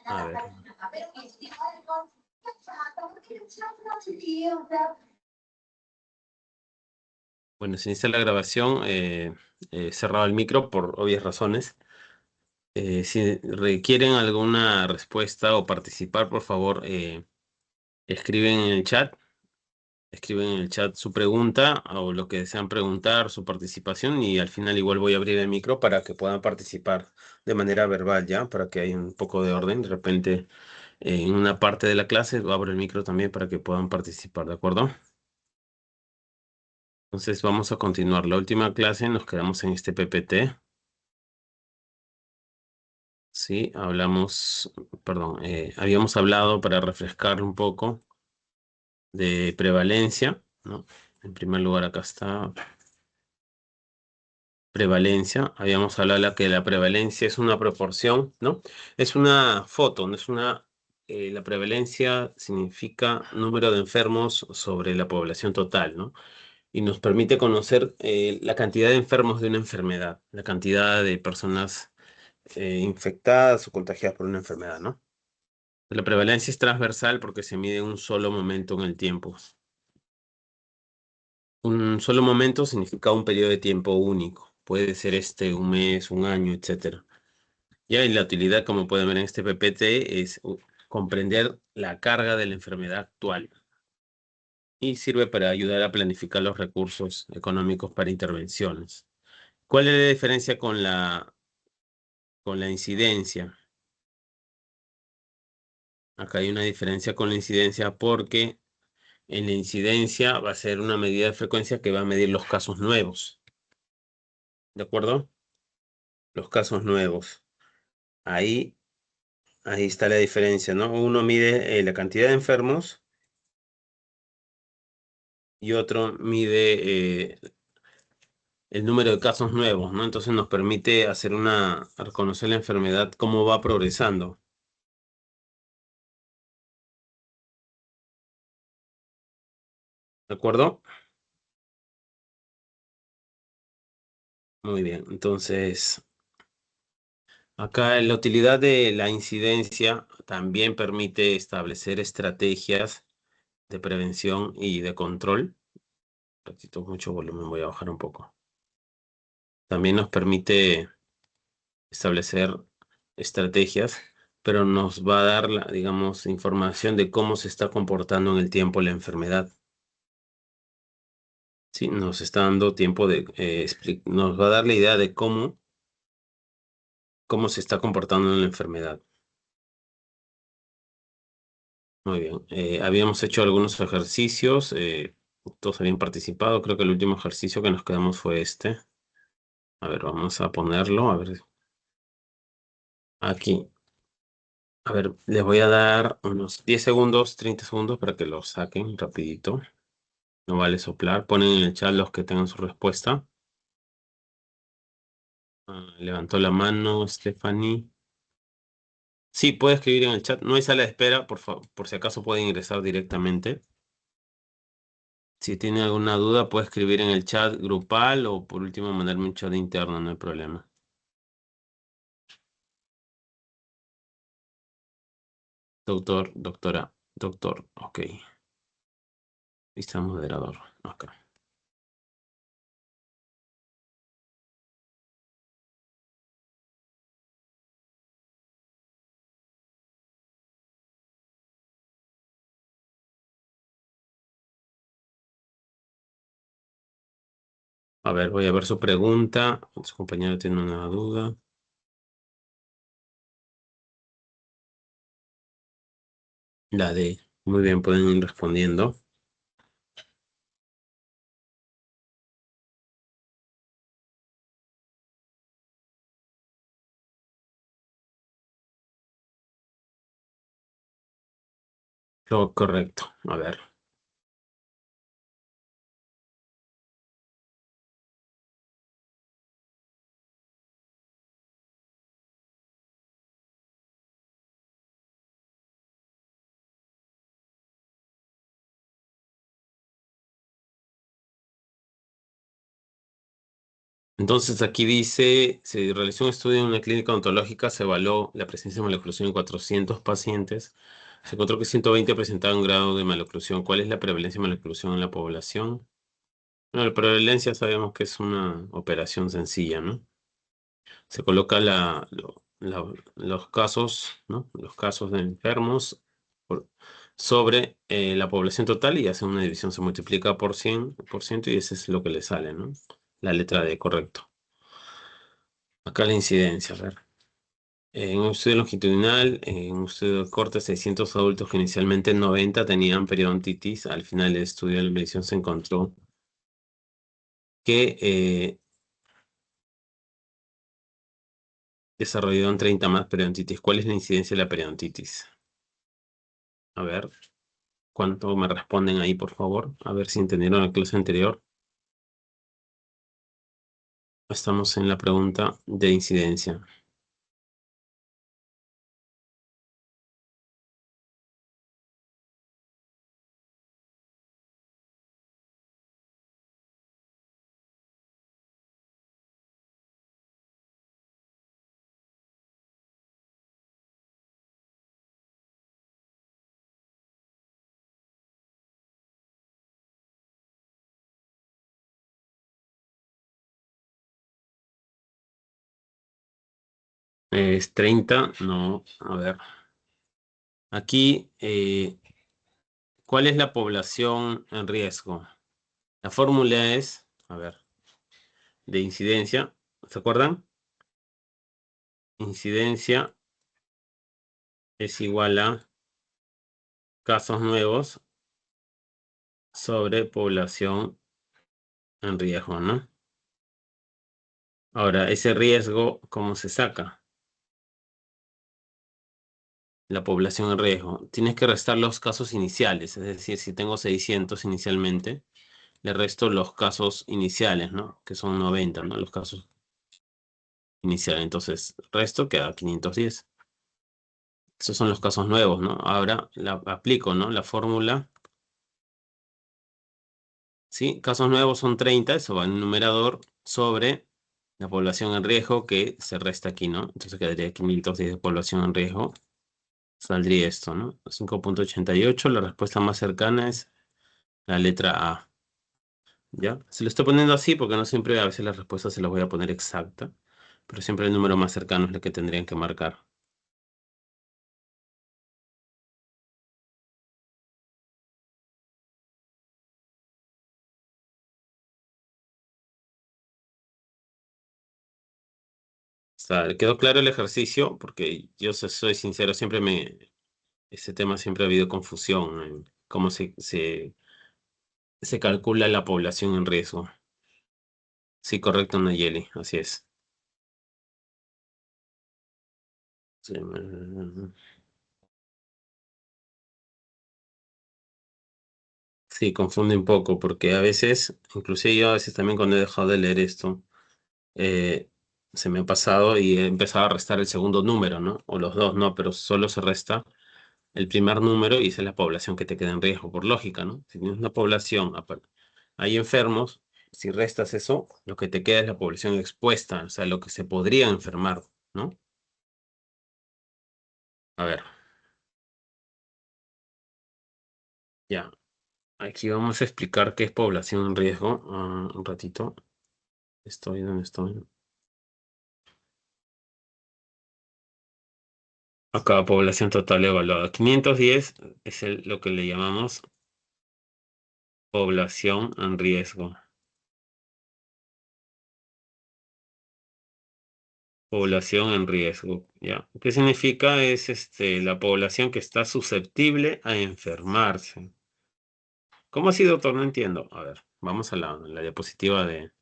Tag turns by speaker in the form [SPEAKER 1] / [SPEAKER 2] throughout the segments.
[SPEAKER 1] A ver. Bueno, se inicia la grabación. He cerrado el micro por obvias razones. Si requieren alguna respuesta o participar, por favor, escriben en el chat. Escriben en el chat su pregunta o lo que desean preguntar, su participación, y al final igual voy a abrir el micro para que puedan participar de manera verbal, ¿ya? Para que haya un poco de orden. De repente, en una parte de la clase abro el micro también para que puedan participar, ¿de acuerdo? Entonces vamos a continuar. La última clase nos quedamos en este PPT. Sí, habíamos hablado, para refrescar un poco, de prevalencia, ¿no? En primer lugar, acá está prevalencia. Habíamos hablado de que la prevalencia es una proporción, ¿no? Es una foto, no es una... la prevalencia significa número de enfermos sobre la población total, ¿no? Y nos permite conocer la cantidad de enfermos de una enfermedad, la cantidad de personas infectadas o contagiadas por una enfermedad, ¿no? La prevalencia es transversal porque se mide en un solo momento en el tiempo. Un solo momento significa un periodo de tiempo único. Puede ser un mes, un año, etcétera. Ya, y la utilidad, como pueden ver en este PPT, es comprender la carga de la enfermedad actual y sirve para ayudar a planificar los recursos económicos para intervenciones. ¿Cuál es la diferencia con la incidencia? Acá hay una diferencia con la incidencia porque en la incidencia va a ser una medida de frecuencia que va a medir los casos nuevos. ¿De acuerdo? Los casos nuevos. Ahí está la diferencia, ¿no? Uno mide la cantidad de enfermos y otro mide el número de casos nuevos, ¿no? Entonces nos permite reconocer la enfermedad, cómo va progresando. ¿De acuerdo? Muy bien. Entonces, acá la utilidad de la incidencia también permite establecer estrategias de prevención y de control. Ratito, mucho volumen, voy a bajar un poco. También nos permite establecer estrategias, pero nos va a dar, digamos, información de cómo se está comportando en el tiempo la enfermedad. Sí, nos está dando tiempo nos va a dar la idea de cómo se está comportando en la enfermedad. Muy bien. Habíamos hecho algunos ejercicios, todos habían participado. Creo que el último ejercicio que nos quedamos fue este. A ver, vamos a ponerlo. A ver, aquí. A ver, les voy a dar unos 10 segundos, 30 segundos para que lo saquen rapidito. No vale soplar. Ponen en el chat los que tengan su respuesta. Levantó la mano Stephanie. Sí, puede escribir en el chat. No hay sala de espera, por si acaso pueden ingresar directamente. Si tiene alguna duda, puede escribir en el chat grupal o por último mandarme un chat interno, no hay problema. Doctor, doctora, doctor, ok. Está moderador, acá. A ver, voy a ver su pregunta. Su compañero tiene una duda. La de, muy bien, pueden ir respondiendo. Lo correcto. A ver. Entonces aquí dice, se realizó un estudio en una clínica odontológica, se evaluó la presencia de maloclusión en 400 pacientes. Se encontró que 120 presentaban un grado de maloclusión. ¿Cuál es la prevalencia de maloclusión en la población? Bueno, la prevalencia sabemos que es una operación sencilla, ¿no? Se coloca los casos, ¿no? Los casos de enfermos por- sobre la población total y hace una división, se multiplica por 100% y ese es lo que le sale, ¿no? La letra D, correcto. Acá la incidencia, a ver. En un estudio longitudinal, en un estudio de corte, 600 adultos que inicialmente 90 tenían periodontitis. Al final del estudio de la medición se encontró que desarrollaron 30 más periodontitis. ¿Cuál es la incidencia de la periodontitis? A ver, ¿cuánto me responden ahí, por favor? A ver si entendieron la clase anterior. Estamos en la pregunta de incidencia. Es 30, no, a ver. Aquí, ¿cuál es la población en riesgo? La fórmula es, a ver, de incidencia, ¿se acuerdan? Incidencia es igual a casos nuevos sobre población en riesgo, ¿no? Ahora, ese riesgo, ¿cómo se saca? La población en riesgo. Tienes que restar los casos iniciales, es decir, si tengo 600 inicialmente, le resto los casos iniciales, ¿no? Que son 90, ¿no? Los casos iniciales. Entonces, resto queda 510. Esos son los casos nuevos, ¿no? Ahora la aplico, ¿no? La fórmula. ¿Sí? Casos nuevos son 30, eso va en el numerador, sobre la población en riesgo que se resta aquí, ¿no? Entonces quedaría 510 de población en riesgo. Saldría esto, ¿no? 5,88. La respuesta más cercana es la letra A. ¿Ya? Se lo estoy poniendo así porque no siempre, a veces las respuestas se las voy a poner exacta, pero siempre el número más cercano es el que tendrían que marcar. O sea, ¿quedó claro el ejercicio? Porque yo soy sincero, ese tema siempre ha habido confusión en cómo se calcula la población en riesgo. Sí, correcto, Nayeli, así es. Sí, sí, confunde un poco, porque a veces, inclusive yo a veces también cuando he dejado de leer esto, eh, se me ha pasado y he empezado a restar el segundo número, ¿no? O los dos, ¿no? Pero solo se resta el primer número y esa es la población que te queda en riesgo, por lógica, ¿no? Si tienes una población, hay enfermos, si restas eso, lo que te queda es la población expuesta, o sea, lo que se podría enfermar, ¿no? A ver, ya. Aquí vamos a explicar qué es población en riesgo. Un ratito. Estoy donde estoy. Acá, población total evaluada. 510 es lo que le llamamos población en riesgo. Población en riesgo, ¿ya? ¿Qué significa? Es la población que está susceptible a enfermarse. ¿Cómo así, doctor? No entiendo. A ver, vamos a la diapositiva de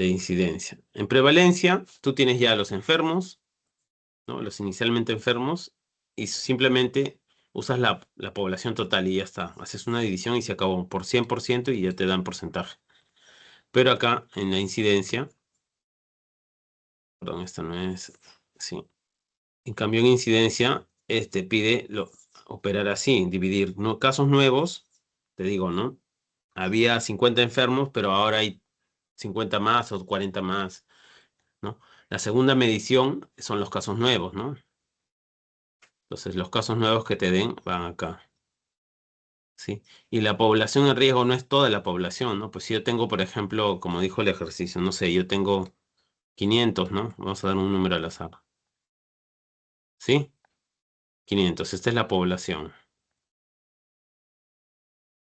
[SPEAKER 1] incidencia. En prevalencia, tú tienes ya a los enfermos, ¿no? Los inicialmente enfermos, y simplemente usas la población total y ya está. Haces una división y se acabó por 100% y ya te dan porcentaje. Pero acá, en la incidencia, perdón, esta no es, sí. En cambio, en incidencia, pide operar así, dividir, ¿no? Casos nuevos, te digo, ¿no? Había 50 enfermos, pero ahora hay 50 más o 40 más, ¿no? La segunda medición son los casos nuevos, ¿no? Entonces, los casos nuevos que te den van acá, ¿sí? Y la población en riesgo no es toda la población, ¿no? Pues si yo tengo, por ejemplo, como dijo el ejercicio, no sé, yo tengo 500, ¿no? Vamos a dar un número al azar, ¿sí? 500, esta es la población,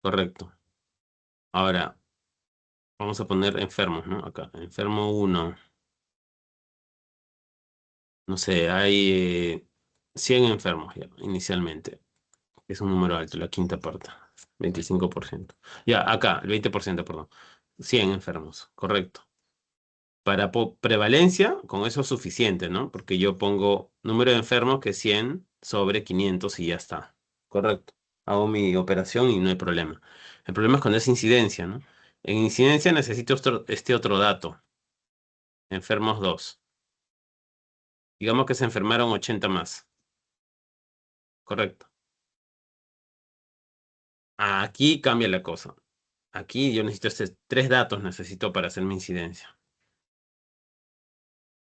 [SPEAKER 1] correcto. Ahora, vamos a poner enfermos, ¿no? Acá, enfermo uno. No sé, hay 100 enfermos ya, inicialmente. Es un número alto, la quinta parte, 25%. Ya, acá, el 20%, perdón. 100 enfermos, correcto. Para prevalencia, con eso es suficiente, ¿no? Porque yo pongo número de enfermos que es 100 sobre 500 y ya está. Correcto. Hago mi operación y no hay problema. El problema es cuando es incidencia, ¿no? En incidencia necesito este otro dato. Enfermos 2. Digamos que se enfermaron 80 más. Correcto. Aquí cambia la cosa. Aquí yo necesito tres datos necesito para hacer mi incidencia.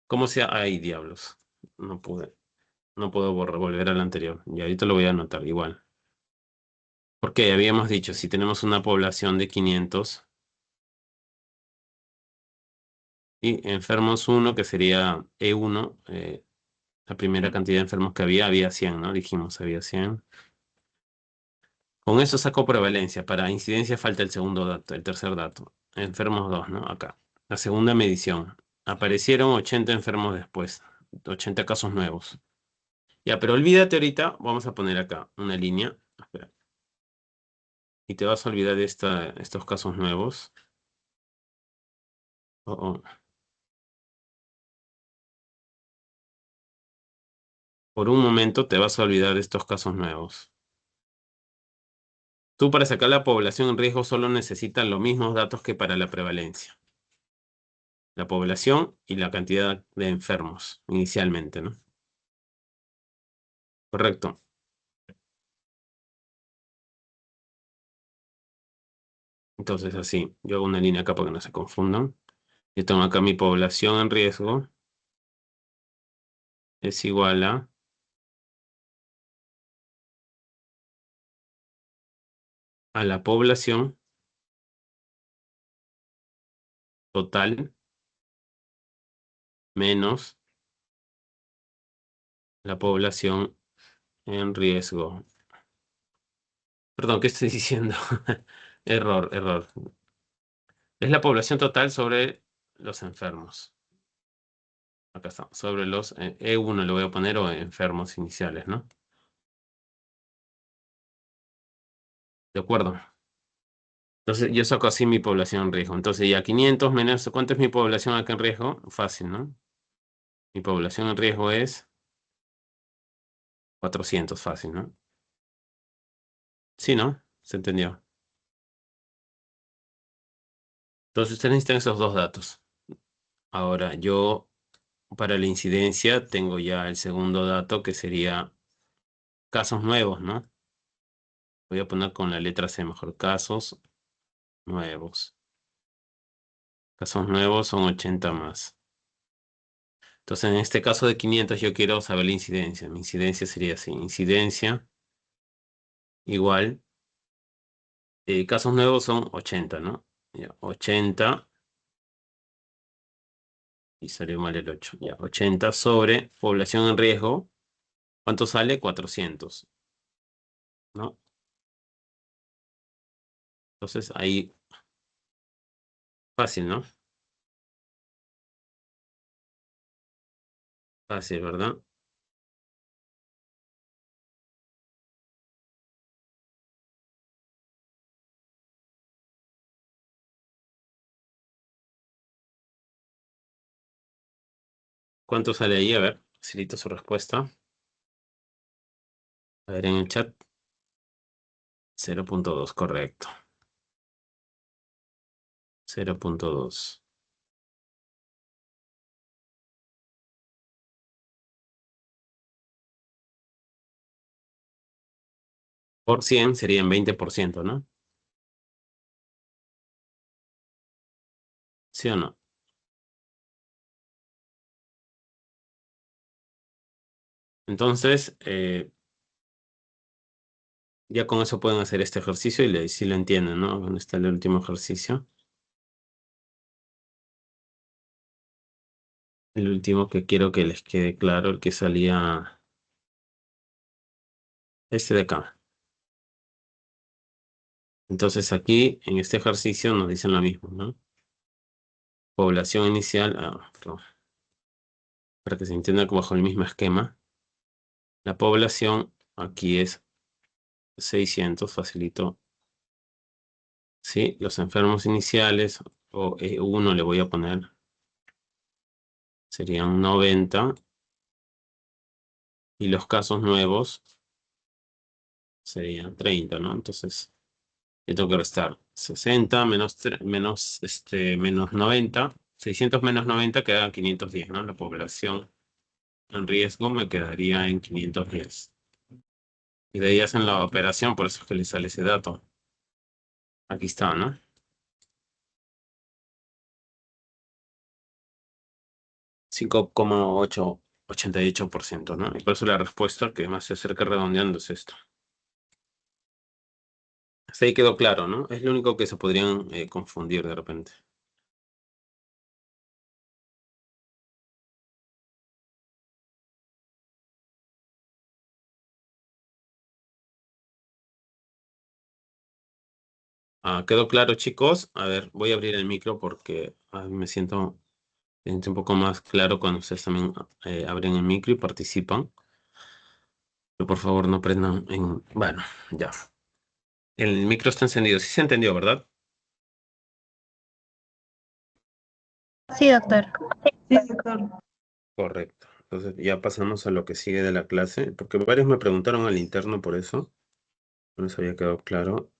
[SPEAKER 1] ¿Cómo sea? Ay, diablos. No pude. No puedo volver al anterior. Y ahorita lo voy a anotar igual. Porque habíamos dicho, si tenemos una población de 500 y enfermos uno que sería E1, la primera cantidad de enfermos que había 100, ¿no? Dijimos, había 100. Con eso saco prevalencia. Para incidencia falta el segundo dato, el tercer dato. Enfermos 2, ¿no? Acá. La segunda medición. Aparecieron 80 enfermos después. 80 casos nuevos. Ya, pero olvídate ahorita. Vamos a poner acá una línea. Espera. Y te vas a olvidar de estos casos nuevos. Oh, oh. Por un momento te vas a olvidar de estos casos nuevos. Tú para sacar la población en riesgo solo necesitas los mismos datos que para la prevalencia. La población y la cantidad de enfermos inicialmente, ¿no? Correcto. Entonces así, yo hago una línea acá para que no se confundan. Yo tengo acá mi población en riesgo es igual a la población total menos la población en riesgo. Perdón, ¿qué estoy diciendo? Error, error. Es la población total sobre los enfermos. Acá está, sobre los E1 le voy a poner o enfermos iniciales, ¿no? De acuerdo. Entonces yo saco así mi población en riesgo. Entonces ya 500 menos, ¿cuánto es mi población acá en riesgo? Fácil, ¿no? Mi población en riesgo es 400, fácil, ¿no? Sí, ¿no? Se entendió. Entonces ustedes necesitan esos dos datos. Ahora, yo para la incidencia tengo ya el segundo dato que sería casos nuevos, ¿no? Voy a poner con la letra C mejor. Casos nuevos. Casos nuevos son 80 más. Entonces, en este caso de 500 yo quiero saber la incidencia. Mi incidencia sería así. Incidencia igual. Casos nuevos son 80, ¿no? Ya, 80. Y salió mal el 8. Ya, 80 sobre población en riesgo. ¿Cuánto sale? 400, ¿no? Entonces, ahí, fácil, ¿no? Fácil, ¿verdad? ¿Cuánto sale ahí? A ver, facilito su respuesta. A ver en el chat. 0.2, correcto. 0.2. Por 100 serían 20%, ¿no? ¿Sí o no? Entonces, ya con eso pueden hacer este ejercicio y si lo entienden, ¿no? ¿Dónde está el último ejercicio? El último que quiero que les quede claro, el que salía este de acá. Entonces aquí, en este ejercicio, nos dicen lo mismo, ¿no? Población inicial, perdón, para que se entienda que bajo el mismo esquema. La población aquí es 600, facilito. Sí, los enfermos iniciales, o E1 le voy a poner, serían 90. Y los casos nuevos serían 30, ¿no? Entonces, yo tengo que restar 60 menos 90. 600 menos 90 queda 510, ¿no? La población en riesgo me quedaría en 510. Y de ahí hacen la operación, por eso es que les sale ese dato. Aquí está, ¿no? 5,88%, ¿no? Y por eso la respuesta que más se acerca redondeando es esto. Hasta ahí quedó claro, ¿no? Es lo único que se podrían confundir de repente. ¿Quedó claro, chicos? A ver, voy a abrir el micro porque me siento un poco más claro cuando ustedes también abren el micro y participan. Pero por favor no prendan en... Bueno, ya. El micro está encendido. Sí se entendió, ¿verdad?
[SPEAKER 2] Sí, doctor. Sí, doctor.
[SPEAKER 1] Correcto. Entonces ya pasamos a lo que sigue de la clase, porque varios me preguntaron al interno por eso. No les había quedado claro.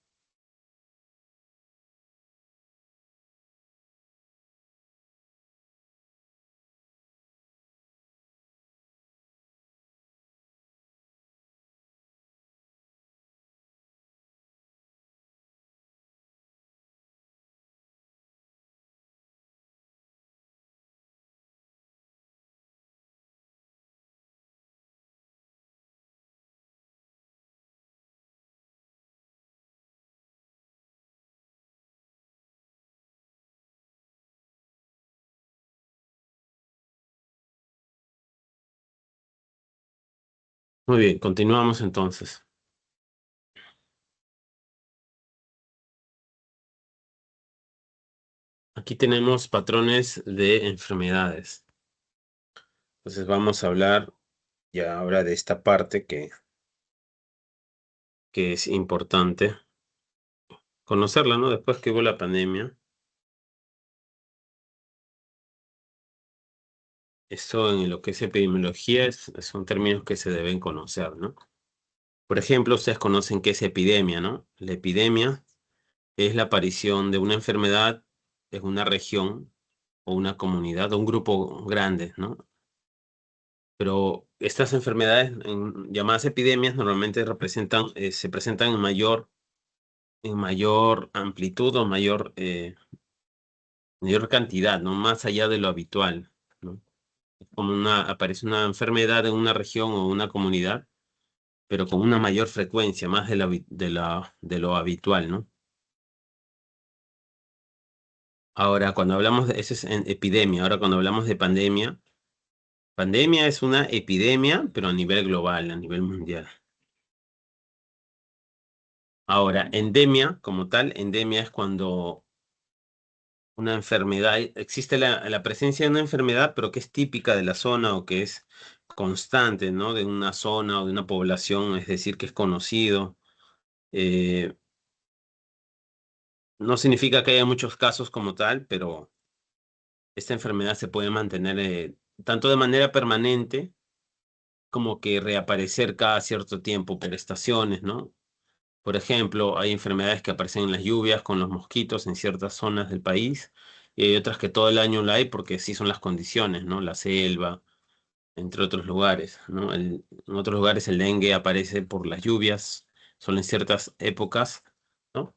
[SPEAKER 1] Muy bien, continuamos entonces. Aquí tenemos patrones de enfermedades. Entonces vamos a hablar ya ahora de esta parte que es importante conocerla, ¿no? Después que hubo la pandemia, esto en lo que es epidemiología son términos que se deben conocer, ¿no? Por ejemplo, ustedes conocen qué es epidemia, ¿no? La epidemia es la aparición de una enfermedad en una región o una comunidad o un grupo grande, ¿no? Pero estas enfermedades llamadas epidemias normalmente se presentan en mayor amplitud o mayor cantidad, ¿no? Más allá de lo habitual, ¿no? Aparece una enfermedad en una región o una comunidad, pero con una mayor frecuencia, más de lo habitual, ¿no? Ahora, cuando hablamos eso es en epidemia. Ahora, cuando hablamos de pandemia, pandemia es una epidemia, pero a nivel global, a nivel mundial. Ahora, endemia, como tal, endemia es cuando una enfermedad, existe la presencia de una enfermedad, pero que es típica de la zona o que es constante, ¿no? De una zona o de una población, es decir, que es conocido. Eh, no significa que haya muchos casos como tal, pero esta enfermedad se puede mantener tanto de manera permanente como que reaparecer cada cierto tiempo por estaciones, ¿no? Por ejemplo, hay enfermedades que aparecen en las lluvias con los mosquitos en ciertas zonas del país y hay otras que todo el año la hay porque así son las condiciones, ¿no? La selva, entre otros lugares, ¿no? En otros lugares el dengue aparece por las lluvias, solo en ciertas épocas, ¿no?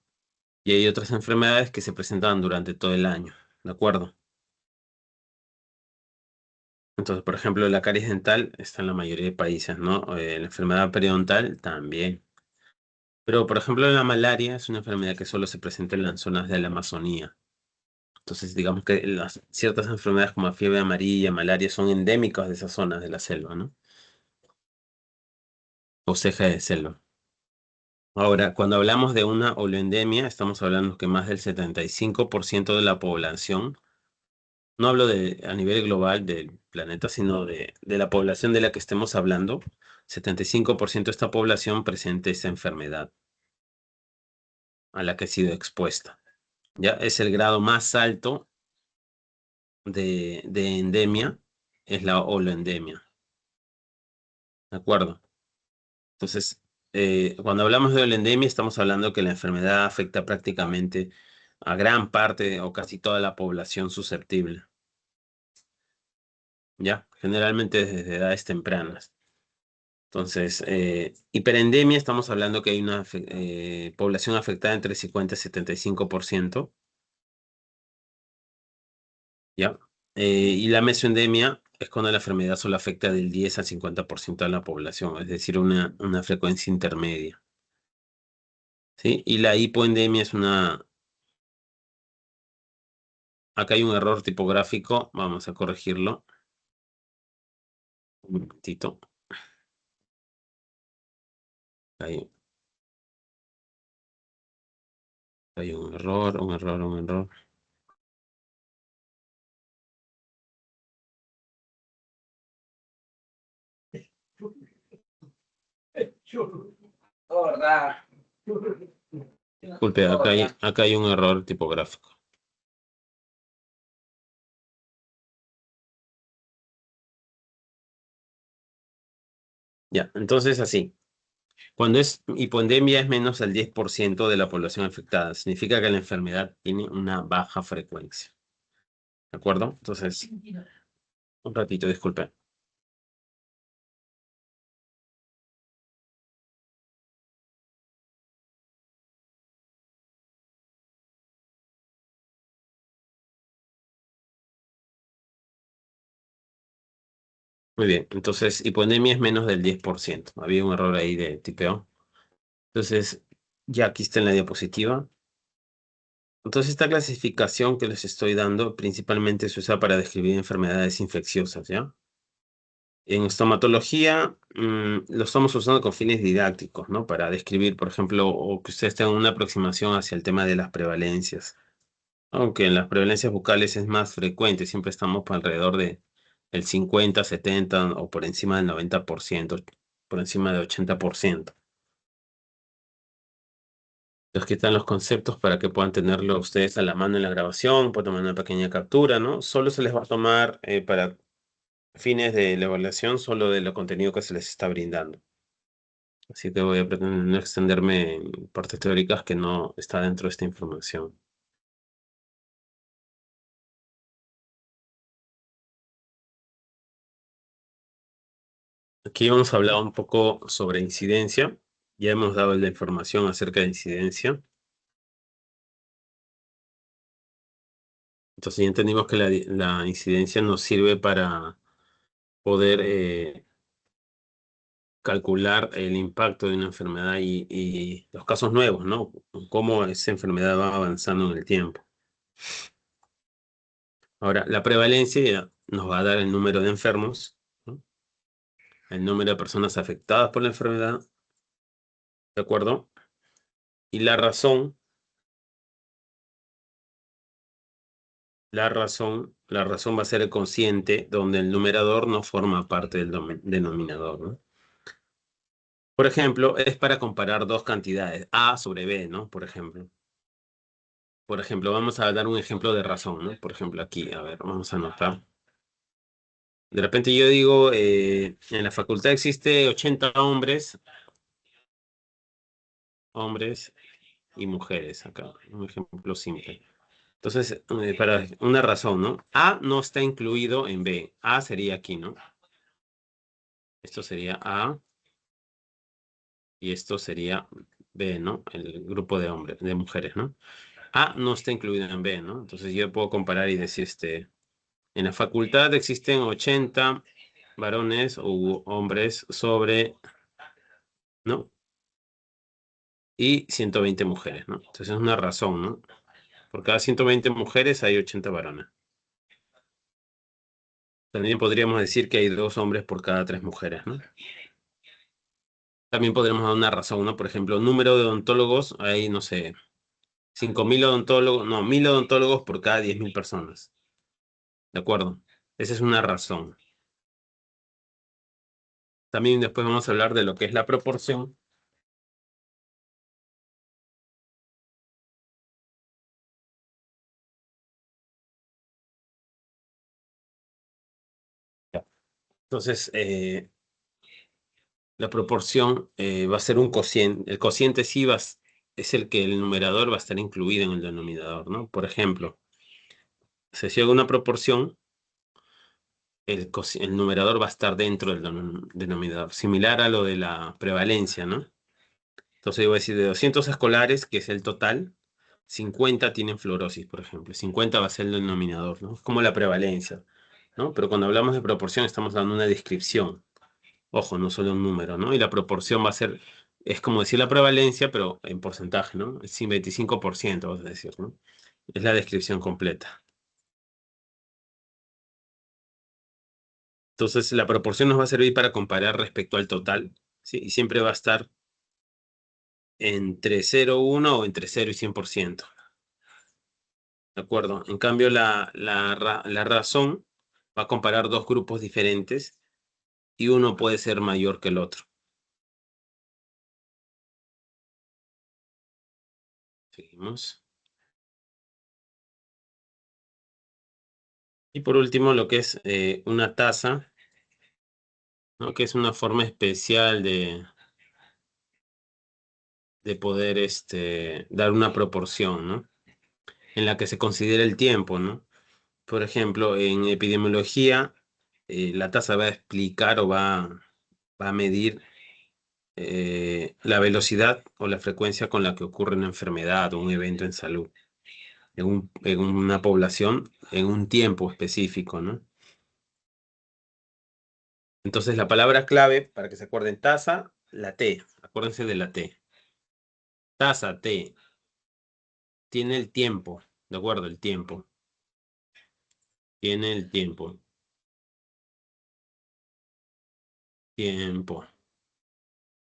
[SPEAKER 1] Y hay otras enfermedades que se presentan durante todo el año, ¿de acuerdo? Entonces, por ejemplo, la caries dental está en la mayoría de países, ¿no? La enfermedad periodontal también. Pero, por ejemplo, la malaria es una enfermedad que solo se presenta en las zonas de la Amazonía. Entonces, digamos que ciertas enfermedades como la fiebre amarilla, malaria, son endémicas de esas zonas de la selva, ¿no? O ceja de selva. Ahora, cuando hablamos de una holoendemia, estamos hablando que más del 75% de la población, no hablo a nivel global del planeta, sino de la población de la que estemos hablando, 75% de esta población presente esa enfermedad a la que ha sido expuesta. Ya es el grado más alto de endemia, es la holoendemia. ¿De acuerdo? Entonces, cuando hablamos de holoendemia, estamos hablando que la enfermedad afecta prácticamente a gran parte o casi toda la población susceptible. ¿Ya? Generalmente desde edades tempranas. Entonces, hiperendemia, estamos hablando que hay una población afectada entre 50 y 75%. ¿Ya? Y la mesoendemia es cuando la enfermedad solo afecta del 10 al 50% de la población, es decir, una frecuencia intermedia. ¿Sí? Y la hipoendemia es una... Acá hay un error tipográfico, vamos a corregirlo. Un momentito. Hay, hay un error, un error, un error. Disculpe, acá hay un error tipográfico. Ya, entonces así. Cuando es hipondemia es menos del 10% de la población afectada. Significa que la enfermedad tiene una baja frecuencia. ¿De acuerdo? Entonces, un ratito, disculpe. Muy bien, entonces hipondemia es menos del 10%. Había un error ahí de tipeo. Entonces, ya aquí está en la diapositiva. Entonces, esta clasificación que les estoy dando principalmente se usa para describir enfermedades infecciosas, ¿ya? En estomatología lo estamos usando con fines didácticos, ¿no? Para describir, por ejemplo, o que ustedes tengan una aproximación hacia el tema de las prevalencias. Aunque en las prevalencias bucales es más frecuente, siempre estamos por alrededor de el 50, 70 o por encima del 90%, por encima del 80%. Aquí están los conceptos para que puedan tenerlo ustedes a la mano en la grabación, pueden tomar una pequeña captura, ¿no? Solo se les va a tomar para fines de la evaluación, solo de lo contenido que se les está brindando. Así que voy a pretender no extenderme en partes teóricas que no está dentro de esta información. Aquí vamos a hablar un poco sobre incidencia. Ya hemos dado la información acerca de incidencia. Entonces ya entendimos que la incidencia nos sirve para poder calcular el impacto de una enfermedad y los casos nuevos, ¿no? Cómo esa enfermedad va avanzando en el tiempo. Ahora, la prevalencia ya nos va a dar el número de enfermos, ¿no? El número de personas afectadas por la enfermedad, ¿de acuerdo? Y la razón va a ser el cociente donde el numerador no forma parte del denominador, ¿no? Por ejemplo, es para comparar dos cantidades, A sobre B, ¿no? Por ejemplo. Por ejemplo, vamos a dar un ejemplo de razón, ¿no? Por ejemplo, aquí, a ver, vamos a anotar. De repente yo digo, en la facultad existe 80 hombres y mujeres, acá, un ejemplo simple. Entonces, para una razón, ¿no? A no está incluido en B. A sería aquí, ¿no? Esto sería A y esto sería B, ¿no? El grupo de hombres, de mujeres, ¿no? A no está incluido en B, ¿no? Entonces yo puedo comparar y decir, En la facultad existen 80 varones u hombres sobre, ¿no? Y 120 mujeres, ¿no? Entonces es una razón, ¿no? Por cada 120 mujeres hay 80 varones. También podríamos decir que hay 2 hombres por cada 3 mujeres, ¿no? También podríamos dar una razón, ¿no? Por ejemplo, número de odontólogos, hay, no sé, 5.000 odontólogos, no, 1.000 odontólogos por cada 10.000 personas. ¿De acuerdo? Esa es una razón. También después vamos a hablar de lo que es la proporción. Ya. Entonces, la proporción va a ser un cociente. El cociente sí es el que el numerador va a estar incluido en el denominador, ¿no? Por ejemplo, si hago una proporción, el numerador va a estar dentro del denominador, similar a lo de la prevalencia, ¿no? Entonces yo voy a decir de 200 escolares, que es el total, 50 tienen fluorosis, por ejemplo. 50 va a ser el denominador, ¿no? Es como la prevalencia, ¿no? Pero cuando hablamos de proporción estamos dando una descripción. Ojo, no solo un número, ¿no? Y la proporción va a ser, es como decir la prevalencia, pero en porcentaje, ¿no? Es 25%, vas a decir, ¿no? Es la descripción completa. Entonces, la proporción nos va a servir para comparar respecto al total, ¿sí? Y siempre va a estar entre 0,1 o entre 0 y 100%. ¿De acuerdo? En cambio, la razón va a comparar 2 grupos diferentes y uno puede ser mayor que el otro. Seguimos. Y por último, lo que es una tasa, ¿no? Que es una forma especial de poder dar una proporción, ¿no? En la que se considera el tiempo, ¿no? Por ejemplo, en epidemiología, la tasa va a explicar o va a medir la velocidad o la frecuencia con la que ocurre una enfermedad o un evento en salud en una población en un tiempo específico, ¿no? Entonces la palabra clave para que se acuerden tasa, la T, acuérdense de la T. Tasa T tiene el tiempo, ¿de acuerdo? El tiempo. Tiene el tiempo. Tiempo.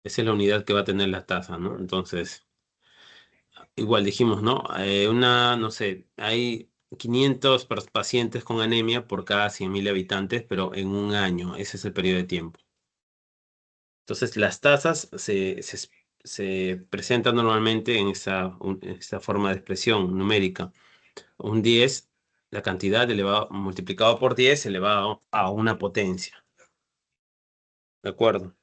[SPEAKER 1] Esa es la unidad que va a tener la tasa, ¿no? Entonces, igual dijimos, ¿no? No sé, hay 500 pacientes con anemia por cada 100.000 habitantes, pero en un año, ese es el periodo de tiempo. Entonces, las tasas se presentan normalmente en esta forma de expresión numérica. Un 10, la cantidad elevado, multiplicado por 10 elevado a una potencia. ¿De acuerdo?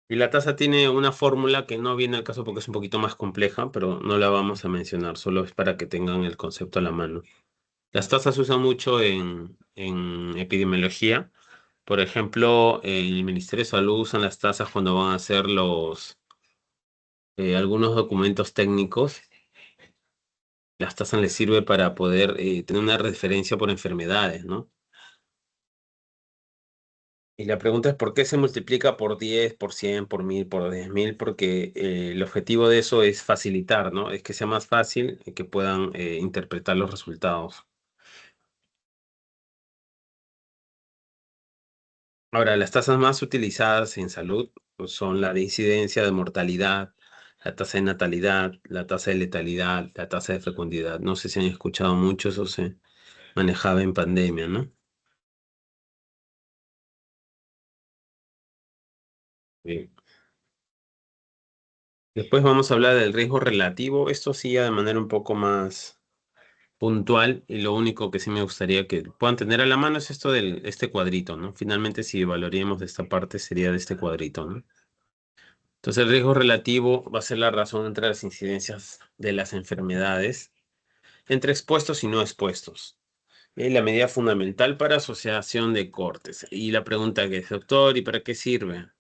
[SPEAKER 1] Y la tasa tiene una fórmula que no viene al caso porque es un poquito más compleja, pero no la vamos a mencionar, solo es para que tengan el concepto a la mano. Las tasas se usan mucho en epidemiología. Por ejemplo, el Ministerio de Salud usan las tasas cuando van a hacer algunos documentos técnicos. Las tasas les sirve para poder tener una referencia por enfermedades, ¿no? Y la pregunta es ¿por qué se multiplica por 10, por 100, por 1.000, por 10.000? Porque el objetivo de eso es facilitar, ¿no? Es que sea más fácil que puedan interpretar los resultados. Ahora, las tasas más utilizadas en salud pues, son la de incidencia de mortalidad, la tasa de natalidad, la tasa de letalidad, la tasa de fecundidad. No sé si han escuchado mucho, eso se manejaba en pandemia, ¿no? Bien. Después vamos a hablar del riesgo relativo. Esto sí ya de manera un poco más puntual y lo único que sí me gustaría que puedan tener a la mano es esto de este cuadrito, ¿no? Finalmente, si evaluaríamos de esta parte, sería de este cuadrito, ¿no? Entonces, el riesgo relativo va a ser la razón entre las incidencias de las enfermedades, entre expuestos y no expuestos. Y la medida fundamental para asociación de cortes. Y la pregunta que es, doctor, ¿y para qué sirve?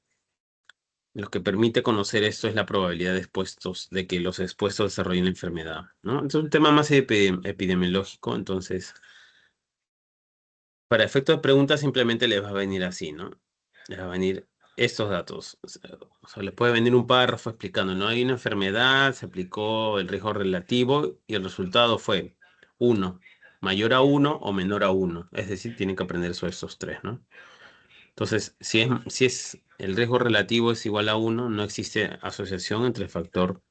[SPEAKER 1] Lo que permite conocer esto es la probabilidad de que los expuestos desarrollen la enfermedad, ¿no? Es un tema más epidemiológico, entonces Para efectos de pregunta simplemente les va a venir así, ¿no? Les va a venir estos datos. O sea, les puede venir un párrafo explicando, ¿no? Hay una enfermedad, se aplicó el riesgo relativo y el resultado fue 1, mayor a 1 o menor a 1. Es decir, tienen que aprender sobre estos tres, ¿no? Entonces, si es el riesgo relativo es igual a 1, no existe asociación entre el factor,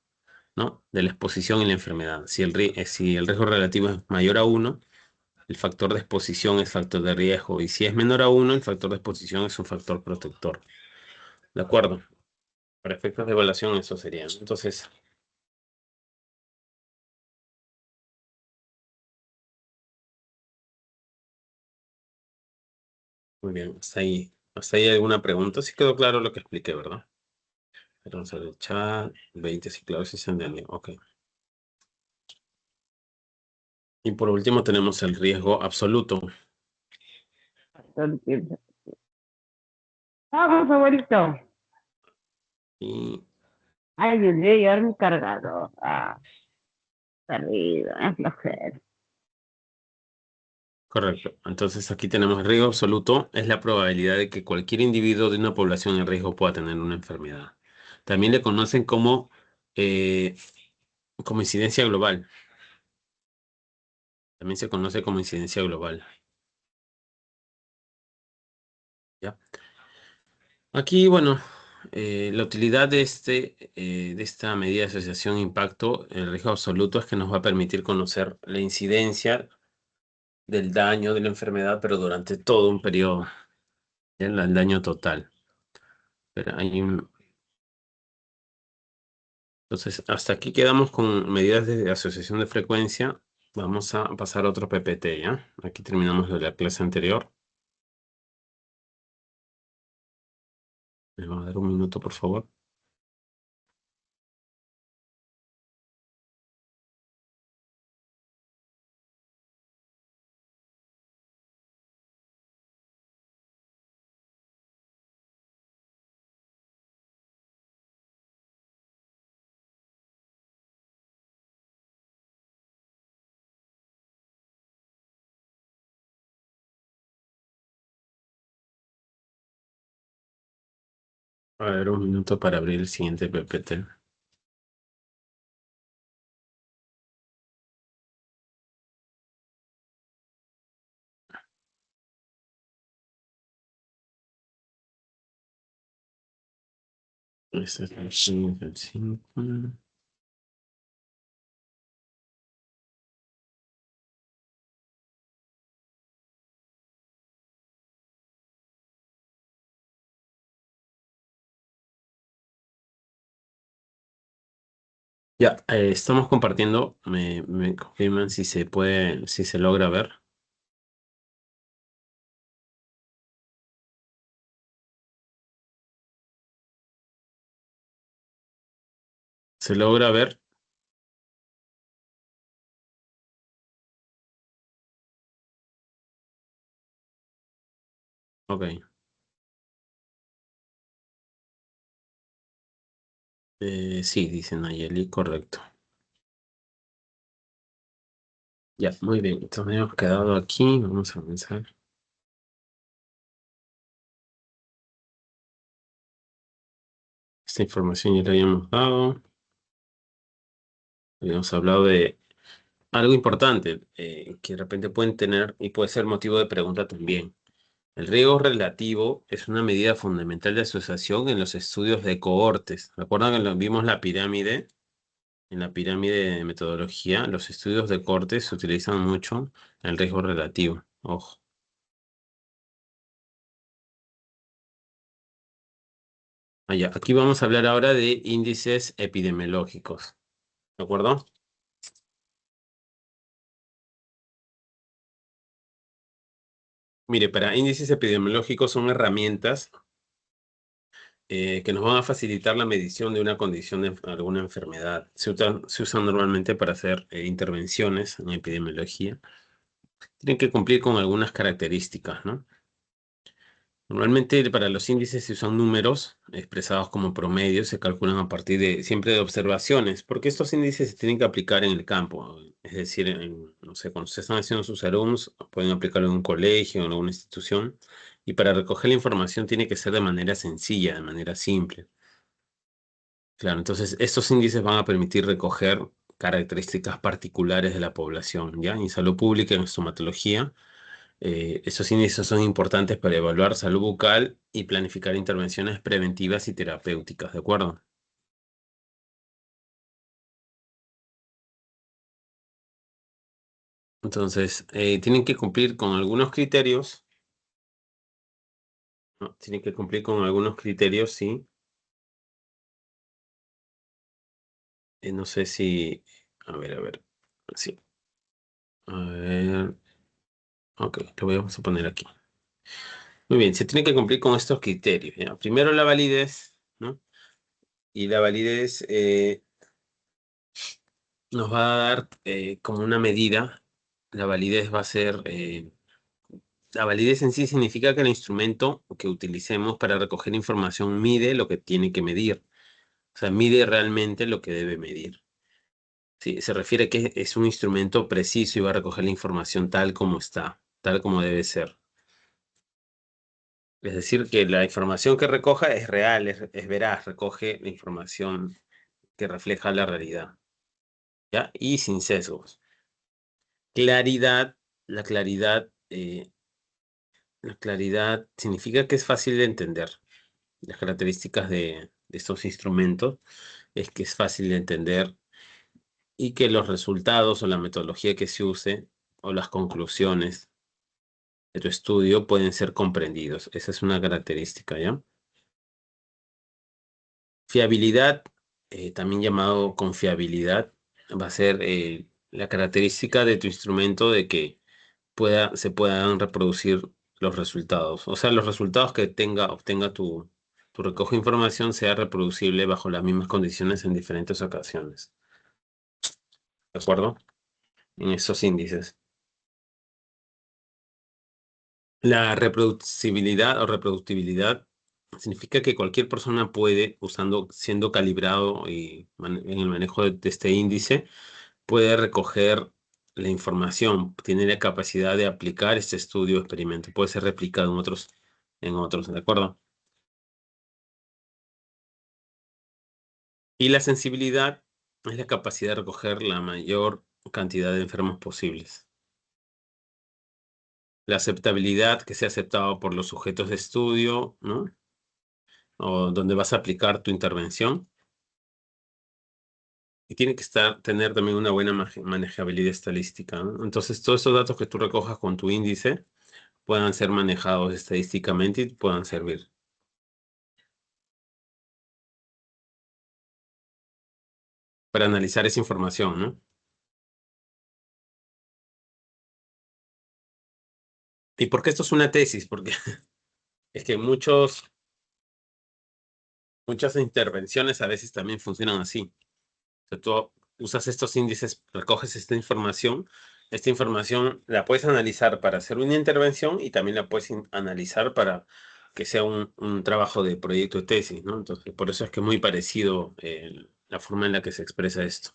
[SPEAKER 1] ¿no? de la exposición y la enfermedad. Si el riesgo relativo es mayor a 1, el factor de exposición es factor de riesgo. Y si es menor a 1, el factor de exposición es un factor protector. ¿De acuerdo? Para efectos de evaluación, eso sería. Entonces, muy bien. ¿Hasta ahí hay alguna pregunta? Sí quedó claro lo que expliqué, ¿verdad? Vamos a ver el chat. 20, sí, claro, sí se entendió. Ok. Y por último tenemos el riesgo absoluto.
[SPEAKER 3] Todo el tiempo. Vamos, favorito.
[SPEAKER 1] Y
[SPEAKER 3] Ay, olvidé llevar mi cargador. Ah, perdido, es flojera.
[SPEAKER 1] correcto. Entonces aquí tenemos el riesgo absoluto. Es la probabilidad de que cualquier individuo de una población en riesgo pueda tener una enfermedad. También le conocen como incidencia global. También se conoce como incidencia global. ¿Ya? Aquí, bueno, la utilidad de esta medida de asociación impacto, el riesgo absoluto, es que nos va a permitir conocer la incidencia del daño de la enfermedad, pero durante todo un periodo, ¿ya? El daño total. Pero entonces, hasta aquí quedamos con medidas de asociación de frecuencia. Vamos a pasar a otro PPT, ¿ya? Aquí terminamos de la clase anterior. Me va a dar un minuto, por favor. A ver, un minuto para abrir el siguiente PPT. Este es el 5. Ya, estamos compartiendo. Me confirman si se puede, si se logra ver. ¿Se logra ver? Ok. Sí, dice Nayeli, correcto. Ya, muy bien. Entonces hemos quedado aquí. Vamos a avanzar. Esta información ya la habíamos dado. Habíamos hablado de algo importante que de repente pueden tener y puede ser motivo de pregunta también. El riesgo relativo es una medida fundamental de asociación en los estudios de cohortes. ¿Recuerdan que vimos la pirámide? En la pirámide de metodología, los estudios de corte se utilizan mucho el riesgo relativo. Ojo. Aquí vamos a hablar ahora de índices epidemiológicos. ¿De acuerdo? Mire, para índices epidemiológicos son herramientas que nos van a facilitar la medición de una condición de alguna enfermedad. Se usan normalmente para hacer intervenciones en epidemiología. Tienen que cumplir con algunas características, ¿no? Normalmente para los índices se usan números expresados como promedios, se calculan a partir de siempre de observaciones, porque estos índices se tienen que aplicar en el campo, es decir, no sé, cuando se están haciendo sus ARUMS, pueden aplicarlo en un colegio, en alguna institución, y para recoger la información tiene que ser de manera sencilla, de manera simple. Claro, entonces estos índices van a permitir recoger características particulares de la población, ¿ya? En salud pública, en estomatología. Esos índices son importantes para evaluar salud bucal y planificar intervenciones preventivas y terapéuticas, ¿de acuerdo? Entonces, tienen que cumplir con algunos criterios, ¿no? Tienen que cumplir con algunos criterios, sí. No sé si... a ver. Sí. A ver. Ok, lo vamos a poner aquí. Muy bien, se tiene que cumplir con estos criterios, ¿ya? Primero la validez, ¿no? Y la validez nos va a dar como una medida. La validez va a ser... la validez en sí significa que el instrumento que utilicemos para recoger información mide lo que tiene que medir. O sea, mide realmente lo que debe medir. Sí, se refiere a que es un instrumento preciso y va a recoger la información tal como está, tal como debe ser. Es decir, que la información que recoja es real, es veraz, recoge la información que refleja la realidad, ¿ya? Y sin sesgos. Claridad, la claridad, la claridad significa que es fácil de entender. Las características de estos instrumentos es que es fácil de entender y que los resultados o la metodología que se use o las conclusiones de tu estudio pueden ser comprendidos. Esa es una característica, ¿ya? Fiabilidad, también llamado confiabilidad, va a ser la característica de tu instrumento de que se puedan reproducir los resultados. O sea, los resultados que obtenga tu recoge de información sea reproducible bajo las mismas condiciones en diferentes ocasiones. ¿De acuerdo? En esos índices. La reproducibilidad o reproductibilidad significa que cualquier persona puede, siendo calibrado y en el manejo de este índice, puede recoger la información, tiene la capacidad de aplicar este estudio o experimento, puede ser replicado en otros, ¿de acuerdo? Y la sensibilidad es la capacidad de recoger la mayor cantidad de enfermos posibles. La aceptabilidad, que sea aceptado por los sujetos de estudio, ¿no? O donde vas a aplicar tu intervención. Y tiene que tener también una buena manejabilidad estadística, ¿no? Entonces, todos esos datos que tú recojas con tu índice puedan ser manejados estadísticamente y puedan servir para analizar esa información, ¿no? ¿Y por qué esto es una tesis? Porque es que muchas intervenciones a veces también funcionan así. O sea, tú usas estos índices, recoges esta información la puedes analizar para hacer una intervención y también la puedes analizar para que sea un trabajo de proyecto de tesis, ¿no? Entonces, por eso es que es muy parecido la forma en la que se expresa esto.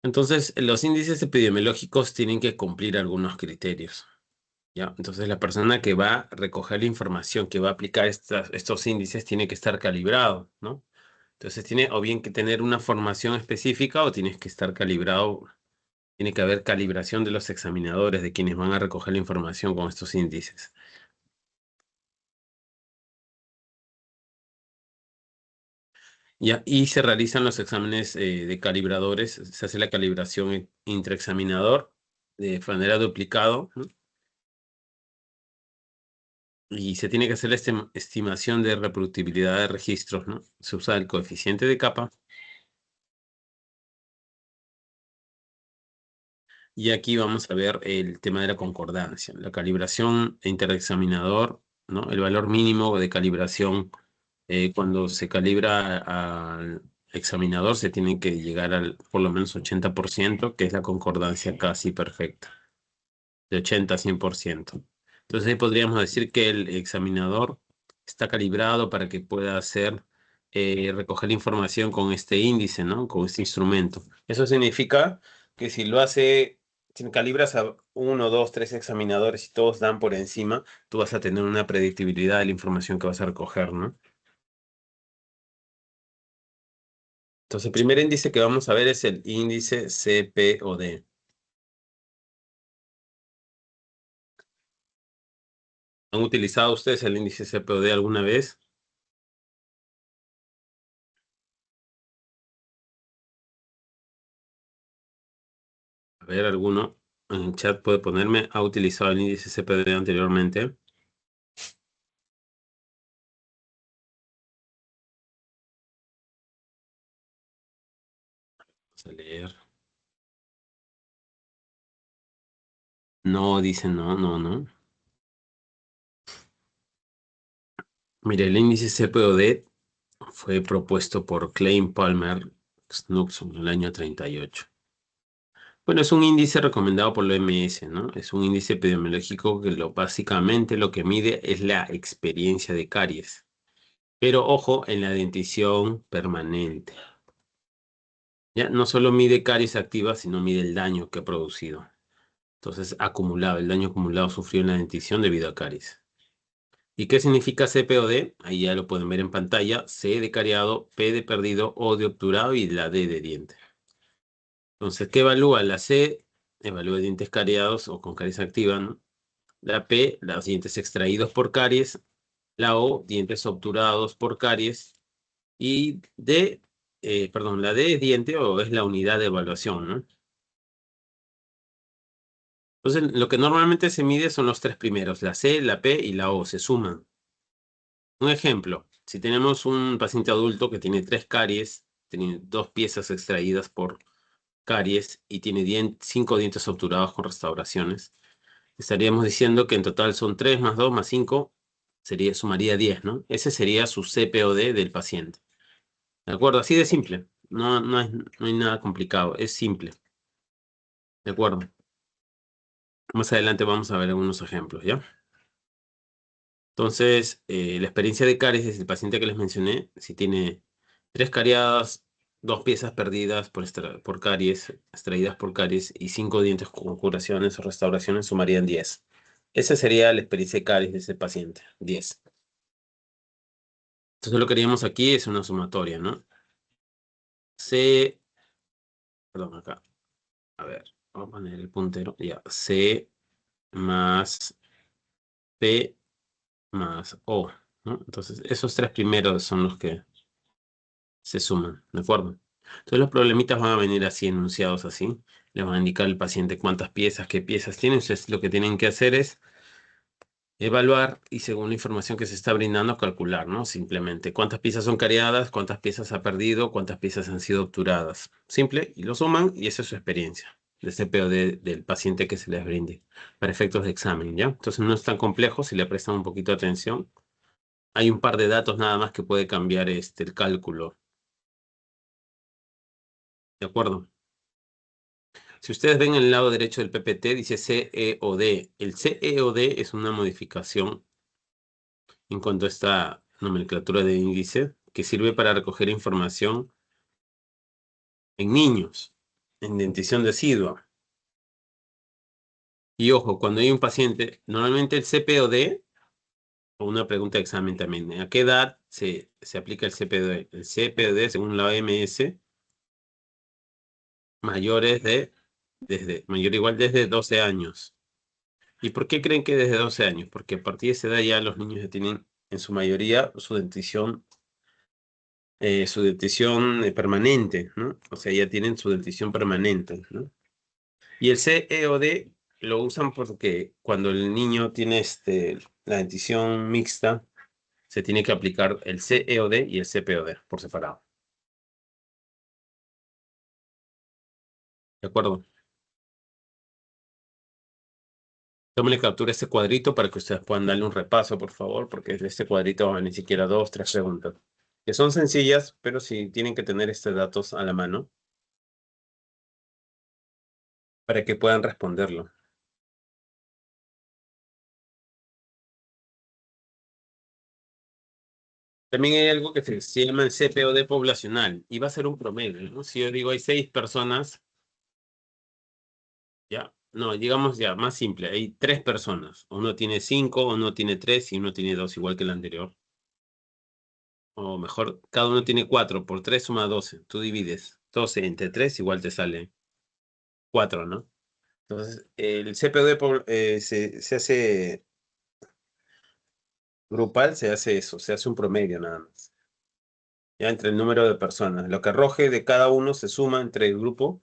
[SPEAKER 1] Entonces, los índices epidemiológicos tienen que cumplir algunos criterios, ¿ya? Entonces, la persona que va a recoger la información, que va a aplicar estos índices, tiene que estar calibrado, ¿no? Entonces, tiene o bien que tener una formación específica o tienes que estar calibrado. Tiene que haber calibración de los examinadores, de quienes van a recoger la información con estos índices. Ya, y se realizan los exámenes de calibradores, se hace la calibración intraexaminador de manera duplicado, ¿no? Y se tiene que hacer la estimación de reproducibilidad de registros, ¿no? Se usa el coeficiente de capa. Y aquí vamos a ver el tema de la concordancia, la calibración interexaminador, ¿no? El valor mínimo de calibración cuando se calibra al examinador se tiene que llegar al por lo menos 80%, que es la concordancia casi perfecta. de 80 a 100%. Entonces ahí podríamos decir que el examinador está calibrado para que pueda hacer, recoger información con este índice, ¿no? Con este instrumento. Eso significa que si lo hace, si calibras a 1, 2, 3 examinadores y todos dan por encima, tú vas a tener una predictibilidad de la información que vas a recoger, ¿no? Entonces el primer índice que vamos a ver es el índice CPOD. ¿Han utilizado ustedes el índice CPOD alguna vez? A ver, alguno en el chat puede ponerme, ¿ha utilizado el índice CPOD anteriormente? Vamos a leer. No, dice no, no, no. Mire, el índice CPOD fue propuesto por Klein Palmer Snookson en el año 38. Bueno, es un índice recomendado por la OMS, ¿no? Es un índice epidemiológico que básicamente lo que mide es la experiencia de caries. Pero ojo en la dentición permanente. Ya no solo mide caries activas, sino mide el daño que ha producido. Entonces, acumulado, el daño acumulado sufrido en la dentición debido a caries. ¿Y qué significa CPOD? Ahí ya lo pueden ver en pantalla. C de cariado, P de perdido, O de obturado y la D de diente. Entonces, ¿qué evalúa? La C evalúa dientes cariados o con caries activa, ¿no? La P, los dientes extraídos por caries. La O, dientes obturados por caries. Y D, la D es diente o es la unidad de evaluación, ¿no? Entonces, lo que normalmente se mide son los tres primeros, la C, la P y la O, se suman. Un ejemplo, si tenemos un paciente adulto que tiene 3 caries, tiene 2 piezas extraídas por caries y tiene 5 dientes obturados con restauraciones, estaríamos diciendo que en total son 3 más 2 más 5, sumaría 10, ¿no? Ese sería su CPOD del paciente. ¿De acuerdo? Así de simple. No hay nada complicado, es simple. ¿De acuerdo? Más adelante vamos a ver algunos ejemplos, ¿ya? Entonces, la experiencia de caries es el paciente que les mencioné. Si tiene 3 cariadas, 2 piezas perdidas por caries, extraídas por caries, y 5 dientes con curaciones o restauraciones, sumarían 10. Esa sería la experiencia de caries de ese paciente, 10. Entonces, lo que haríamos aquí es una sumatoria, ¿no? C, perdón, acá. A ver, vamos a poner el puntero. Ya, C más P más O, ¿no? Entonces, esos 3 primeros son los que se suman, ¿de acuerdo? Entonces los problemitas van a venir así, enunciados así. Le van a indicar al paciente cuántas piezas, qué piezas tiene. Entonces lo que tienen que hacer es evaluar y según la información que se está brindando, calcular, ¿no? Simplemente cuántas piezas son cariadas, cuántas piezas ha perdido, cuántas piezas han sido obturadas. Simple, y lo suman y esa es su experiencia de CPOD del paciente que se les brinde para efectos de examen, ¿ya? Entonces no es tan complejo si le prestan un poquito de atención. Hay un par de datos nada más que puede cambiar el cálculo. ¿De acuerdo? Si ustedes ven en el lado derecho del PPT, dice CEOD. El CEOD es una modificación en cuanto a esta nomenclatura de índice que sirve para recoger información en niños, en dentición decidua. Y ojo, cuando hay un paciente, normalmente el CPOD, o una pregunta de examen también, ¿a qué edad se aplica el CPOD? El CPOD, según la OMS, mayor o igual desde 12 años. ¿Y por qué creen que desde 12 años? Porque a partir de esa edad ya los niños ya tienen, en su mayoría, su dentición permanente, ¿no? O sea, ya tienen su dentición permanente, ¿no? Y el CEOD lo usan porque cuando el niño tiene la dentición mixta, se tiene que aplicar el CEOD y el CPOD por separado. ¿De acuerdo? Tómenle captura a este cuadrito para que ustedes puedan darle un repaso, por favor, porque de este cuadrito van ni siquiera 2, 3 preguntas. Que son sencillas, pero sí tienen que tener estos datos a la mano para que puedan responderlo. También hay algo que se llama el CPOD poblacional y va a ser un promedio, ¿no? Si yo digo hay 6 personas, ya, no, digamos ya, más simple, hay 3 personas. Uno tiene 5, uno tiene 3 y uno tiene 2, igual que el anterior. O mejor, cada uno tiene 4, por 3 suma 12. Tú divides 12 entre 3, igual te sale 4, ¿no? Entonces, el CPOD se hace grupal, se hace eso, se hace un promedio nada más. Ya entre el número de personas. Lo que arroje de cada uno se suma entre el grupo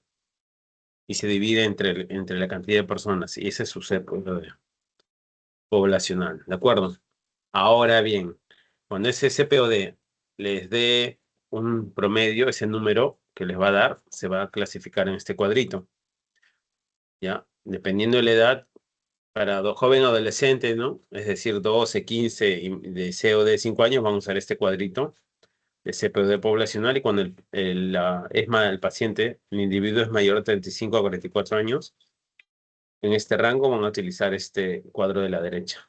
[SPEAKER 1] y se divide entre la cantidad de personas. Y ese es su CPOD poblacional, ¿de acuerdo? Ahora bien, cuando ese CPOD les dé un promedio, ese número que les va a dar, se va a clasificar en este cuadrito. ¿Ya? Dependiendo de la edad, para joven adolescente, ¿no? Es decir, 12, 15 y de COD 5 años, vamos a usar este cuadrito de CPOD poblacional y cuando el paciente, el individuo es mayor de 35 a 44 años, en este rango van a utilizar este cuadro de la derecha.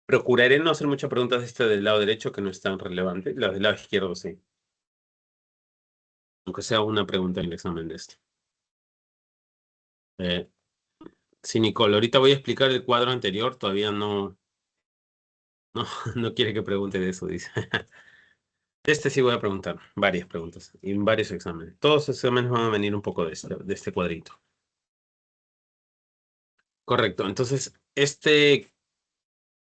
[SPEAKER 1] Procuraré no hacer muchas preguntas de este del lado derecho que no es tan relevante, las del lado izquierdo sí. Aunque sea una pregunta en el examen de este. Sí, Nicole, ahorita voy a explicar el cuadro anterior, todavía no quiere que pregunte de eso, dice. Este sí voy a preguntar, varias preguntas, y en varios exámenes. Todos los exámenes van a venir un poco de este cuadrito. Correcto, entonces, este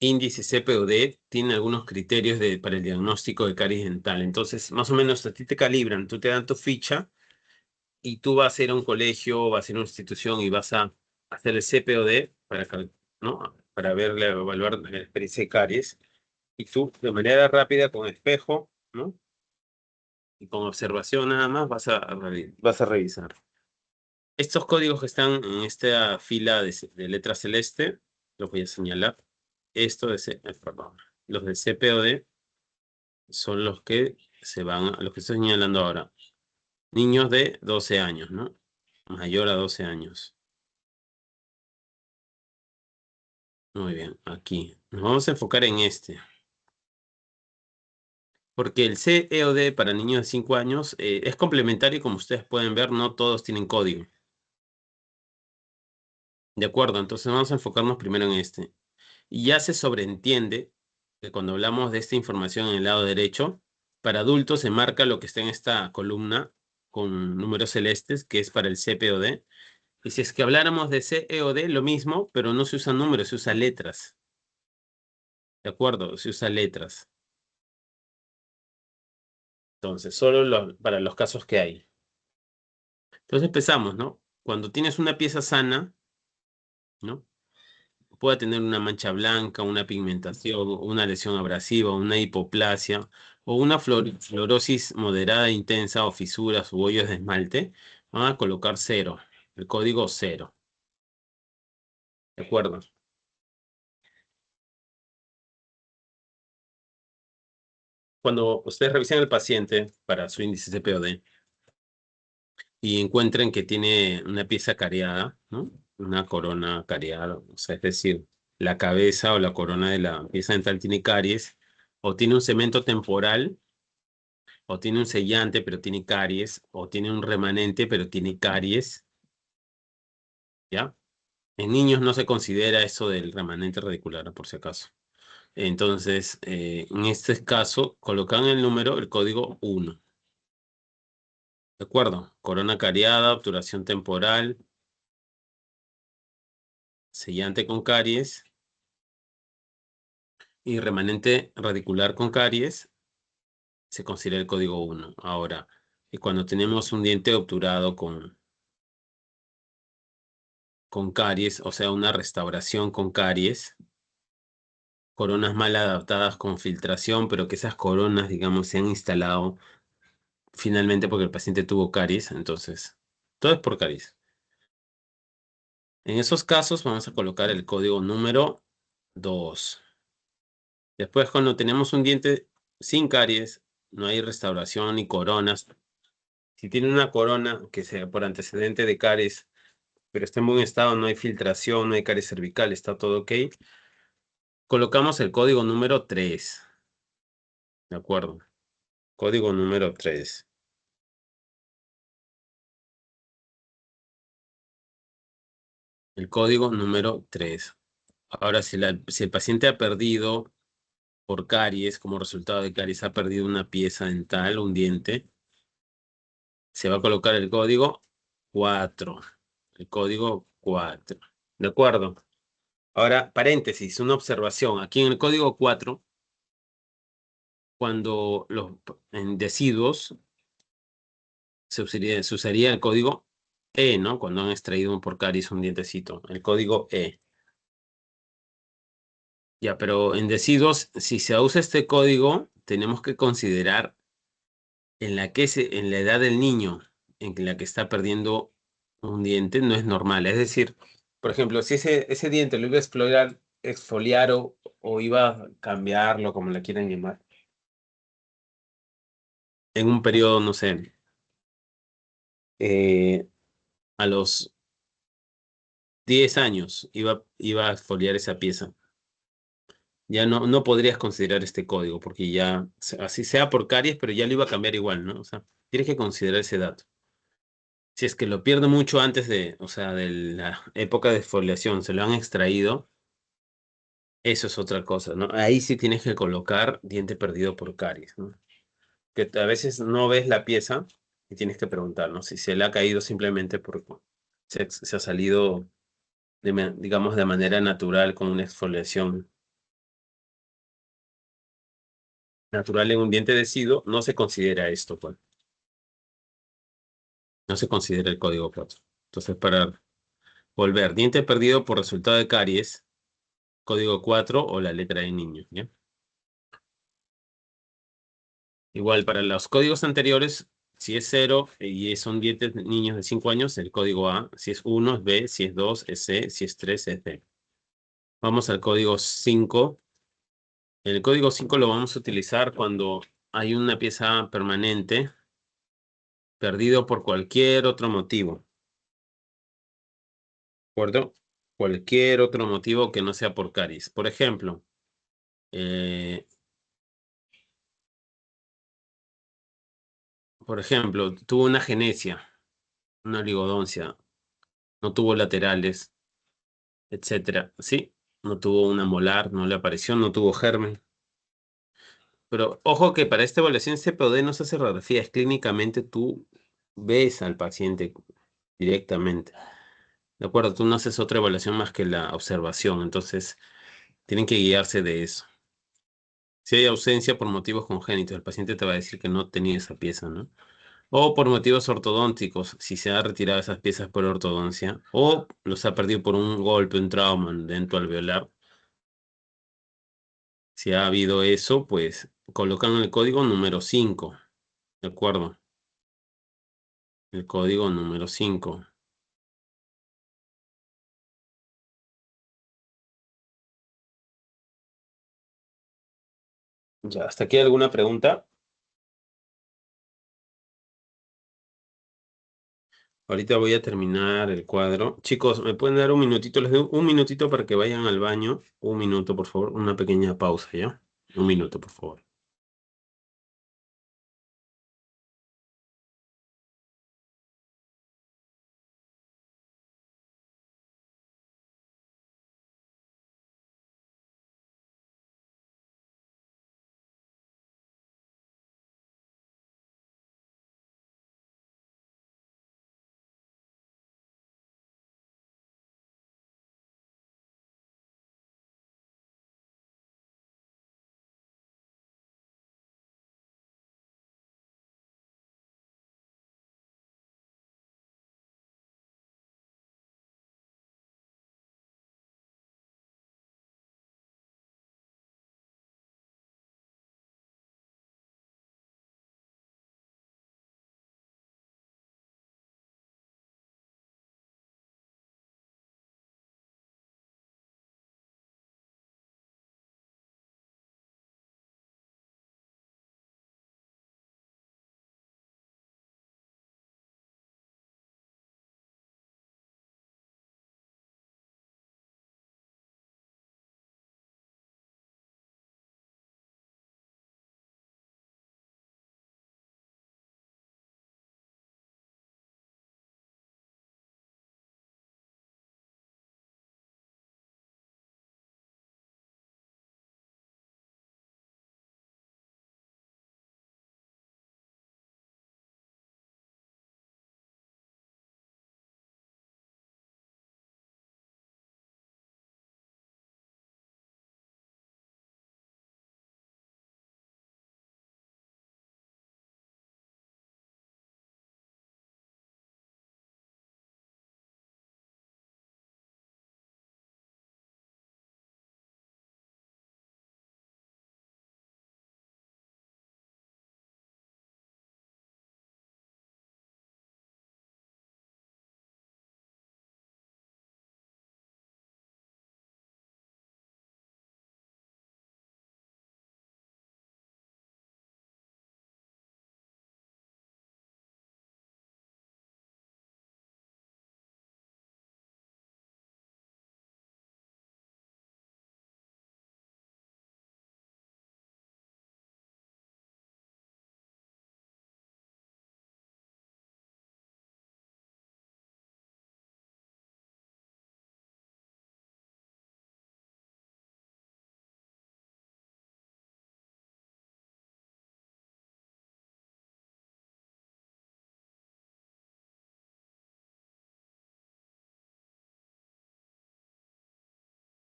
[SPEAKER 1] índice CPOD tiene algunos criterios para el diagnóstico de caries dental. Entonces, más o menos a ti te calibran, tú te dan tu ficha y tú vas a ir a un colegio, vas a ir a una institución y vas a hacer el CPOD ¿no? Para evaluar la experiencia de caries. Y tú, de manera rápida, con espejo, ¿no? Y con observación nada más, vas a revisar. Estos códigos que están en esta fila de letra celeste, los voy a señalar. Perdón, los de CPOD son los que los que estoy señalando ahora. Niños de 12 años, ¿no? Mayor a 12 años. Muy bien, aquí. Nos vamos a enfocar en este. Porque el CEOD para niños de 5 años es complementario y como ustedes pueden ver, no todos tienen código. De acuerdo, entonces vamos a enfocarnos primero en este. Y ya se sobreentiende que cuando hablamos de esta información en el lado derecho, para adultos se marca lo que está en esta columna con números celestes, que es para el CPOD. Y si es que habláramos de CEOD, lo mismo, pero no se usan números, se usan letras. ¿De acuerdo? Se usan letras. Entonces, solo para los casos que hay. Entonces empezamos, ¿no? Cuando tienes una pieza sana, ¿no? Puede tener una mancha blanca, una pigmentación, una lesión abrasiva, una hipoplasia o una fluorosis moderada e intensa o fisuras u hoyos de esmalte, van a colocar 0, el código 0. ¿De acuerdo? Cuando ustedes revisen al paciente para su índice CPOD y encuentren que tiene una pieza cariada, ¿no? Una corona cariada, o sea, es decir, la cabeza o la corona de la pieza dental tiene caries o tiene un cemento temporal, o tiene un sellante pero tiene caries, o tiene un remanente pero tiene caries, ¿ya? En niños no se considera eso del remanente radicular, por si acaso. Entonces, en este caso, colocan el código 1. ¿De acuerdo? Corona cariada, obturación temporal, sellante con caries y remanente radicular con caries, se considera el código 1. Ahora, y cuando tenemos un diente obturado con caries, o sea, una restauración con caries, coronas mal adaptadas con filtración, pero que esas coronas, digamos, se han instalado finalmente porque el paciente tuvo caries, entonces, todo es por caries. En esos casos vamos a colocar el código número 2. Después, cuando tenemos un diente sin caries, no hay restauración ni coronas. Si tiene una corona que sea por antecedente de caries, pero está en buen estado, no hay filtración, no hay caries cervical, está todo ok, Colocamos el código número 3. ¿De acuerdo? Código número 3. El código número 3. Ahora, si el paciente ha perdido por caries, como resultado de caries, ha perdido una pieza dental, un diente, se va a colocar el código 4. El código 4. ¿De acuerdo? Ahora, paréntesis, una observación. Aquí en el código 4, cuando en deciduos se usaría el código E, ¿no? Cuando han extraído un por caries un dientecito. El código E. Ya, pero en deciduos, si se usa este código, tenemos que considerar en la edad del niño en la que está perdiendo un diente, no es normal. Es decir, por ejemplo, si ese diente lo iba a exfoliar o iba a cambiarlo, como le quieran llamar, en un periodo, no sé, eh, a los 10 años iba a exfoliar esa pieza. Ya no podrías considerar este código, porque ya, así sea por caries, pero ya lo iba a cambiar igual, ¿no? O sea, tienes que considerar ese dato. Si es que lo pierde mucho antes o sea, de la época de exfoliación, se lo han extraído, eso es otra cosa, ¿no? Ahí sí tienes que colocar diente perdido por caries, ¿no? Que a veces no ves la pieza y tienes que preguntar, ¿no? Si se le ha caído simplemente porque se ha salido, digamos, de manera natural con una exfoliación natural en un diente deciduo, no se considera esto, pues. No se considera el código 4. Entonces, para volver, diente perdido por resultado de caries, código 4 o la letra de niño, ¿ya? Igual para los códigos anteriores, si es 0 y son dientes de niños de 5 años, el código A. Si es 1 es B, si es 2 es C, si es 3 es D. Vamos al código 5. El código 5 lo vamos a utilizar cuando hay una pieza permanente perdido por cualquier otro motivo. ¿De acuerdo? Cualquier otro motivo que no sea por caries. Eh, por ejemplo, tuvo una agenesia, una oligodoncia, no tuvo laterales, etcétera. Sí, no tuvo una molar, no le apareció, no tuvo germen. Pero ojo que para esta evaluación CPOD no se hace radiografías. Clínicamente tú ves al paciente directamente. ¿De acuerdo? Tú no haces otra evaluación más que la observación. Entonces, tienen que guiarse de eso. Si hay ausencia por motivos congénitos, el paciente te va a decir que no tenía esa pieza, ¿no? O por motivos ortodónticos, si se ha retirado esas piezas por ortodoncia, o los ha perdido por un golpe, un trauma dentoalveolar. Si ha habido eso, pues colocan el código número 5, ¿de acuerdo? El código número 5. Ya, ¿hasta aquí alguna pregunta? Ahorita voy a terminar el cuadro. Chicos, ¿me pueden dar un minutito? Les doy un minutito para que vayan al baño. Un minuto, por favor. Una pequeña pausa, ¿ya? Un minuto, por favor.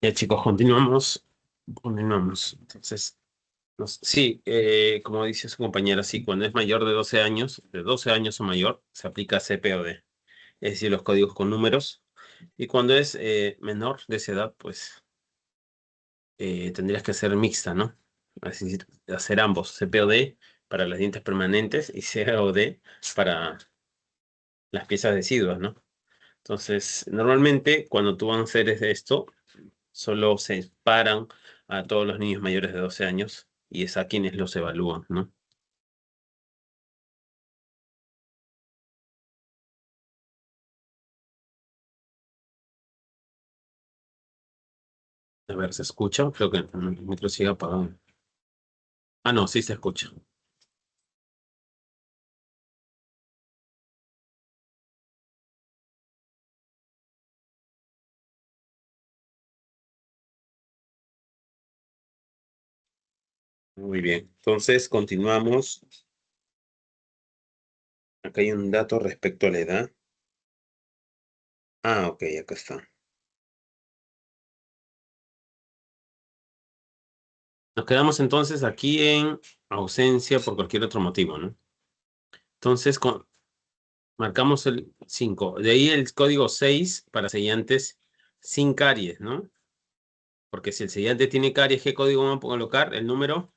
[SPEAKER 1] Ya chicos, continuamos. Continuamos. Entonces, sí, como dice su compañera, sí, cuando es mayor de 12 años o mayor, se aplica CPOD, es decir, los códigos con números. Y cuando es menor de esa edad, pues tendrías que hacer mixta, ¿no? Es decir, hacer ambos, CPOD para los dientes permanentes y CAOD para las piezas deciduas, ¿no? Entonces, normalmente cuando tú vas a hacer esto, solo se paran a todos los niños mayores de 12 años y es a quienes los evalúan, ¿no? A ver, ¿se escucha? Creo que el micro sigue apagado. Ah, no, sí se escucha. Muy bien. Entonces, continuamos. Acá hay un dato respecto a la edad. Ah, ok, acá está. Nos quedamos entonces aquí en ausencia por cualquier otro motivo, ¿no? Entonces, marcamos el 5. De ahí el código 6 para sellantes sin caries, ¿no? Porque si el sellante tiene caries, ¿qué código vamos a colocar? El número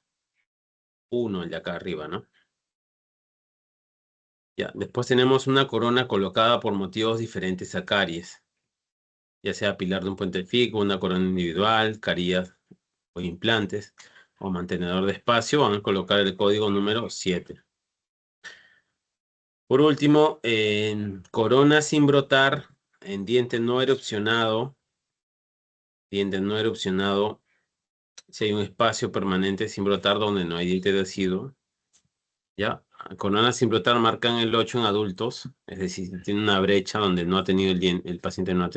[SPEAKER 1] 1, el de acá arriba, ¿no? Ya, después tenemos una corona colocada por motivos diferentes a caries, ya sea pilar de un puente fijo, una corona individual, carillas o implantes, o mantenedor de espacio, van a colocar el código número 7. Por último, en corona sin brotar, en diente no erupcionado, si hay un espacio permanente sin brotar donde no hay diente deciduo, ¿ya? Corona sin brotar marcan el 8 en adultos, es decir, tiene una brecha donde no ha tenido el paciente no ha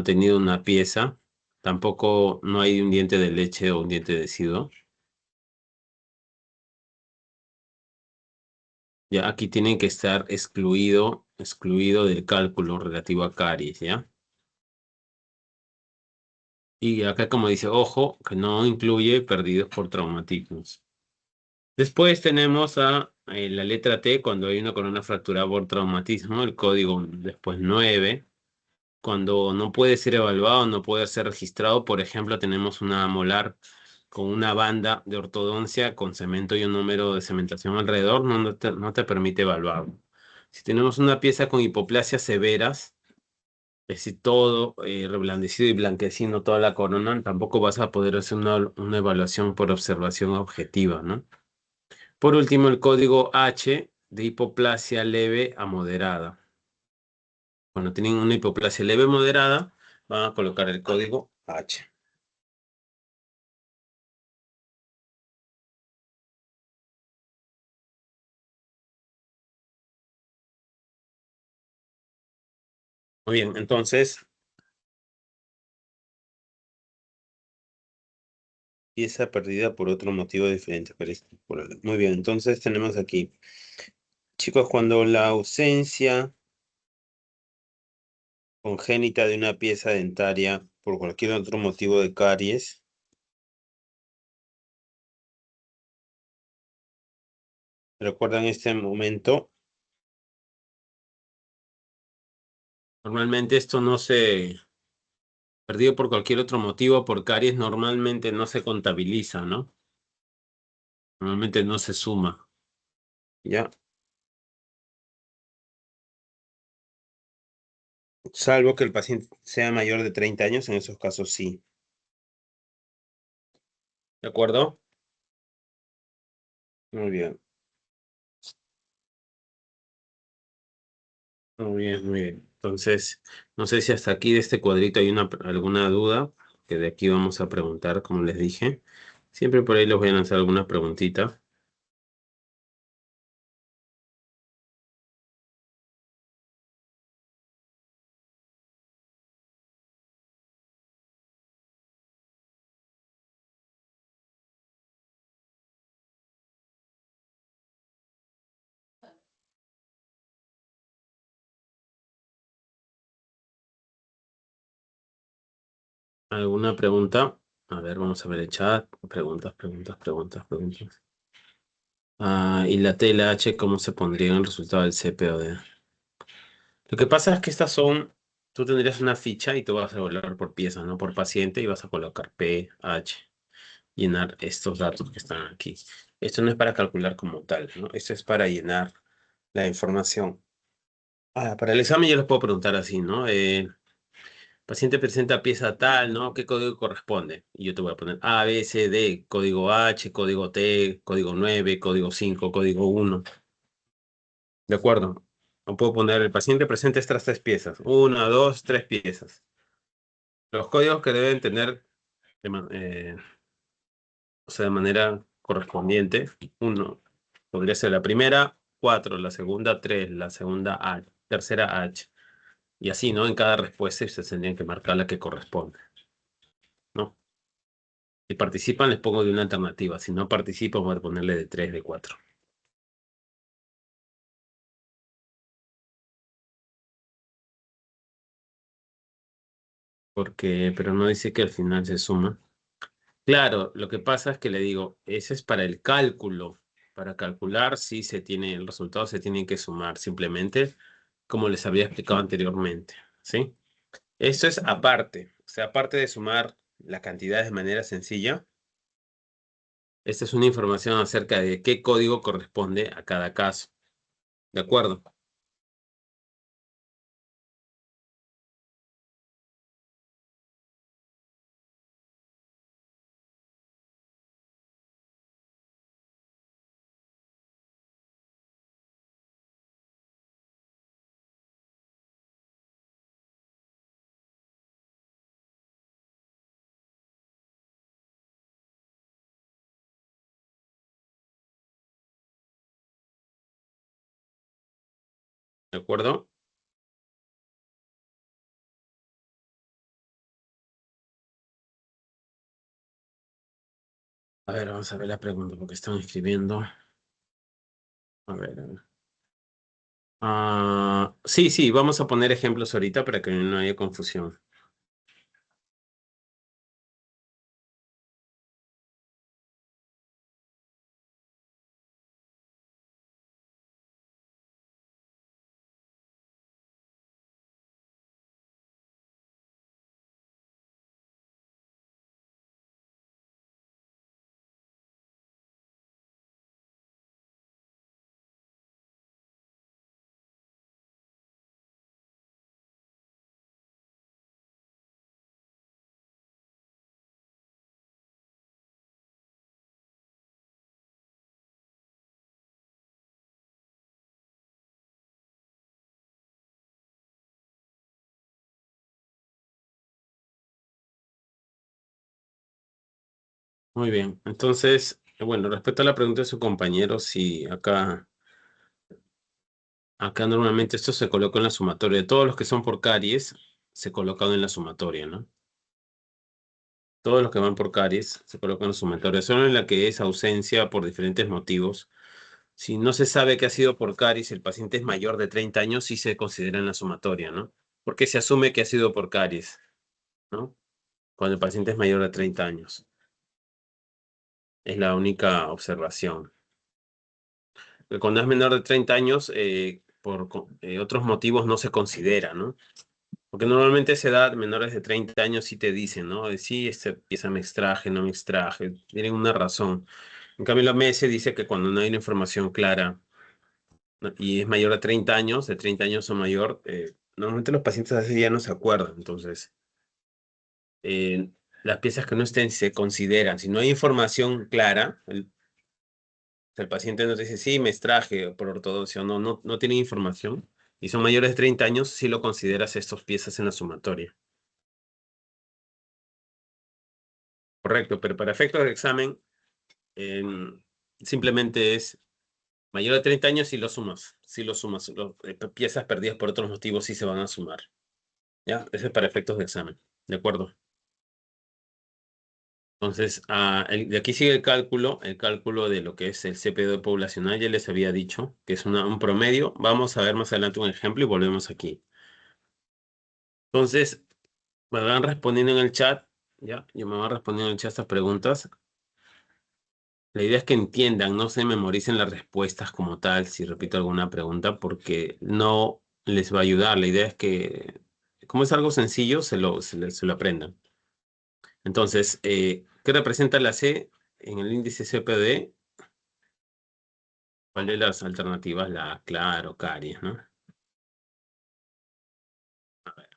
[SPEAKER 1] tenido una pieza, tampoco no hay un diente de leche o un diente deciduo. Ya aquí tienen que estar excluido del cálculo relativo a caries, ¿ya? Y acá como dice, ojo, que no incluye perdidos por traumatismos. Después tenemos a la letra T cuando hay una corona fracturada por traumatismo, el código después 9. Cuando no puede ser evaluado, no puede ser registrado, por ejemplo, tenemos una molar con una banda de ortodoncia con cemento y un número de cementación alrededor, no te permite evaluarlo. Si tenemos una pieza con hipoplasias severas, es decir, todo reblandecido y blanquecino, toda la corona, tampoco vas a poder hacer una evaluación por observación objetiva, ¿no? Por último, el código H de hipoplasia leve a moderada. Cuando tienen una hipoplasia leve moderada, van a colocar el código H. Muy bien, entonces, pieza perdida por otro motivo diferente. Muy bien, entonces tenemos aquí, chicos, cuando la ausencia congénita de una pieza dentaria por cualquier otro motivo de caries, recuerdan este momento, normalmente esto no se perdido por cualquier otro motivo, por caries, normalmente no se contabiliza, ¿no? Normalmente no se suma, ¿ya? Salvo que el paciente sea mayor de 30 años, en esos casos sí. ¿De acuerdo? Muy bien, muy bien, muy bien. Entonces, no sé si hasta aquí de este cuadrito hay alguna duda, que de aquí vamos a preguntar, como les dije. Siempre por ahí les voy a lanzar alguna preguntita. ¿Alguna pregunta? A ver, vamos a ver el chat. Preguntas. Y la TLH, ¿cómo se pondría en el resultado del CPOD? Lo que pasa es que tú tendrías una ficha y tú vas a evaluar por piezas, ¿no? Por paciente y vas a colocar P, H, llenar estos datos que están aquí. Esto no es para calcular como tal, ¿no? Esto es para llenar la información. Para el examen yo les puedo preguntar así, ¿no? Paciente presenta pieza tal, ¿no? ¿Qué código corresponde? Y yo te voy a poner A, B, C, D, código H, código T, código 9, código 5, código 1. ¿De acuerdo? O puedo poner el paciente presenta estas 3 piezas. 1, 2, 3 piezas. Los códigos que deben tener, o sea, de manera correspondiente. 1 podría ser la primera, 4, la segunda, 3, la segunda, H, tercera, H. Y así, ¿no? En cada respuesta se tendrían que marcar la que corresponde, ¿no? Si participan, les pongo de una alternativa. Si no participan, voy a ponerle de 3, de 4. Pero no dice que al final se suma. Claro, lo que pasa es que le digo, ese es para el cálculo. Para calcular si el resultado se tiene que sumar simplemente, como les había explicado anteriormente, ¿sí? Esto es aparte, o sea, aparte de sumar la cantidad de manera sencilla, esta es una información acerca de qué código corresponde a cada caso. ¿De acuerdo? ¿De acuerdo? A ver, vamos a ver la pregunta porque están escribiendo. A ver, a ver. Sí, vamos a poner ejemplos ahorita para que no haya confusión. Muy bien. Entonces, bueno, respecto a la pregunta de su compañero, sí, acá normalmente esto se coloca en la sumatoria. Todos los que son por caries se colocan en la sumatoria, ¿no? Todos los que van por caries se colocan en la sumatoria. Solo en la que es ausencia por diferentes motivos. Si no se sabe que ha sido por caries, el paciente es mayor de 30 años, sí se considera en la sumatoria, ¿no? Porque se asume que ha sido por caries, ¿no? Cuando el paciente es mayor de 30 años. Es la única observación. Cuando es menor de 30 años, por otros motivos no se considera, ¿no? Porque normalmente a esa edad, menores de 30 años, sí te dicen, ¿no? Sí, esta pieza me extraje, no me extraje, tienen una razón. En cambio, la OMS dice que cuando no hay una información clara, ¿no? Y es mayor de 30 años o mayor, normalmente los pacientes a ese día no se acuerdan. Entonces, eh, las piezas que no estén se consideran. Si no hay información clara, el paciente nos dice, sí, me extraje por ortodoncia, o no tiene información, y son mayores de 30 años, sí lo consideras estas piezas en la sumatoria. Correcto, pero para efectos de examen, simplemente es mayor de 30 años si lo sumas. Si lo sumas. Piezas perdidas por otros motivos sí se van a sumar. ¿Ya? Eso es para efectos de examen. ¿De acuerdo? Entonces, de aquí sigue el cálculo de lo que es el CPD poblacional, ya les había dicho, que es un promedio. Vamos a ver más adelante un ejemplo y volvemos aquí. Entonces, me van respondiendo en el chat Ya, yo me voy respondiendo en el chat estas preguntas. La idea es que entiendan, no se memoricen las respuestas como tal, si repito alguna pregunta, porque no les va a ayudar. La idea es que, como es algo sencillo, se lo aprendan. Entonces, ¿qué representa la C en el índice CPD? ¿Cuál de las alternativas? La A, claro, caries, ¿no? A ver,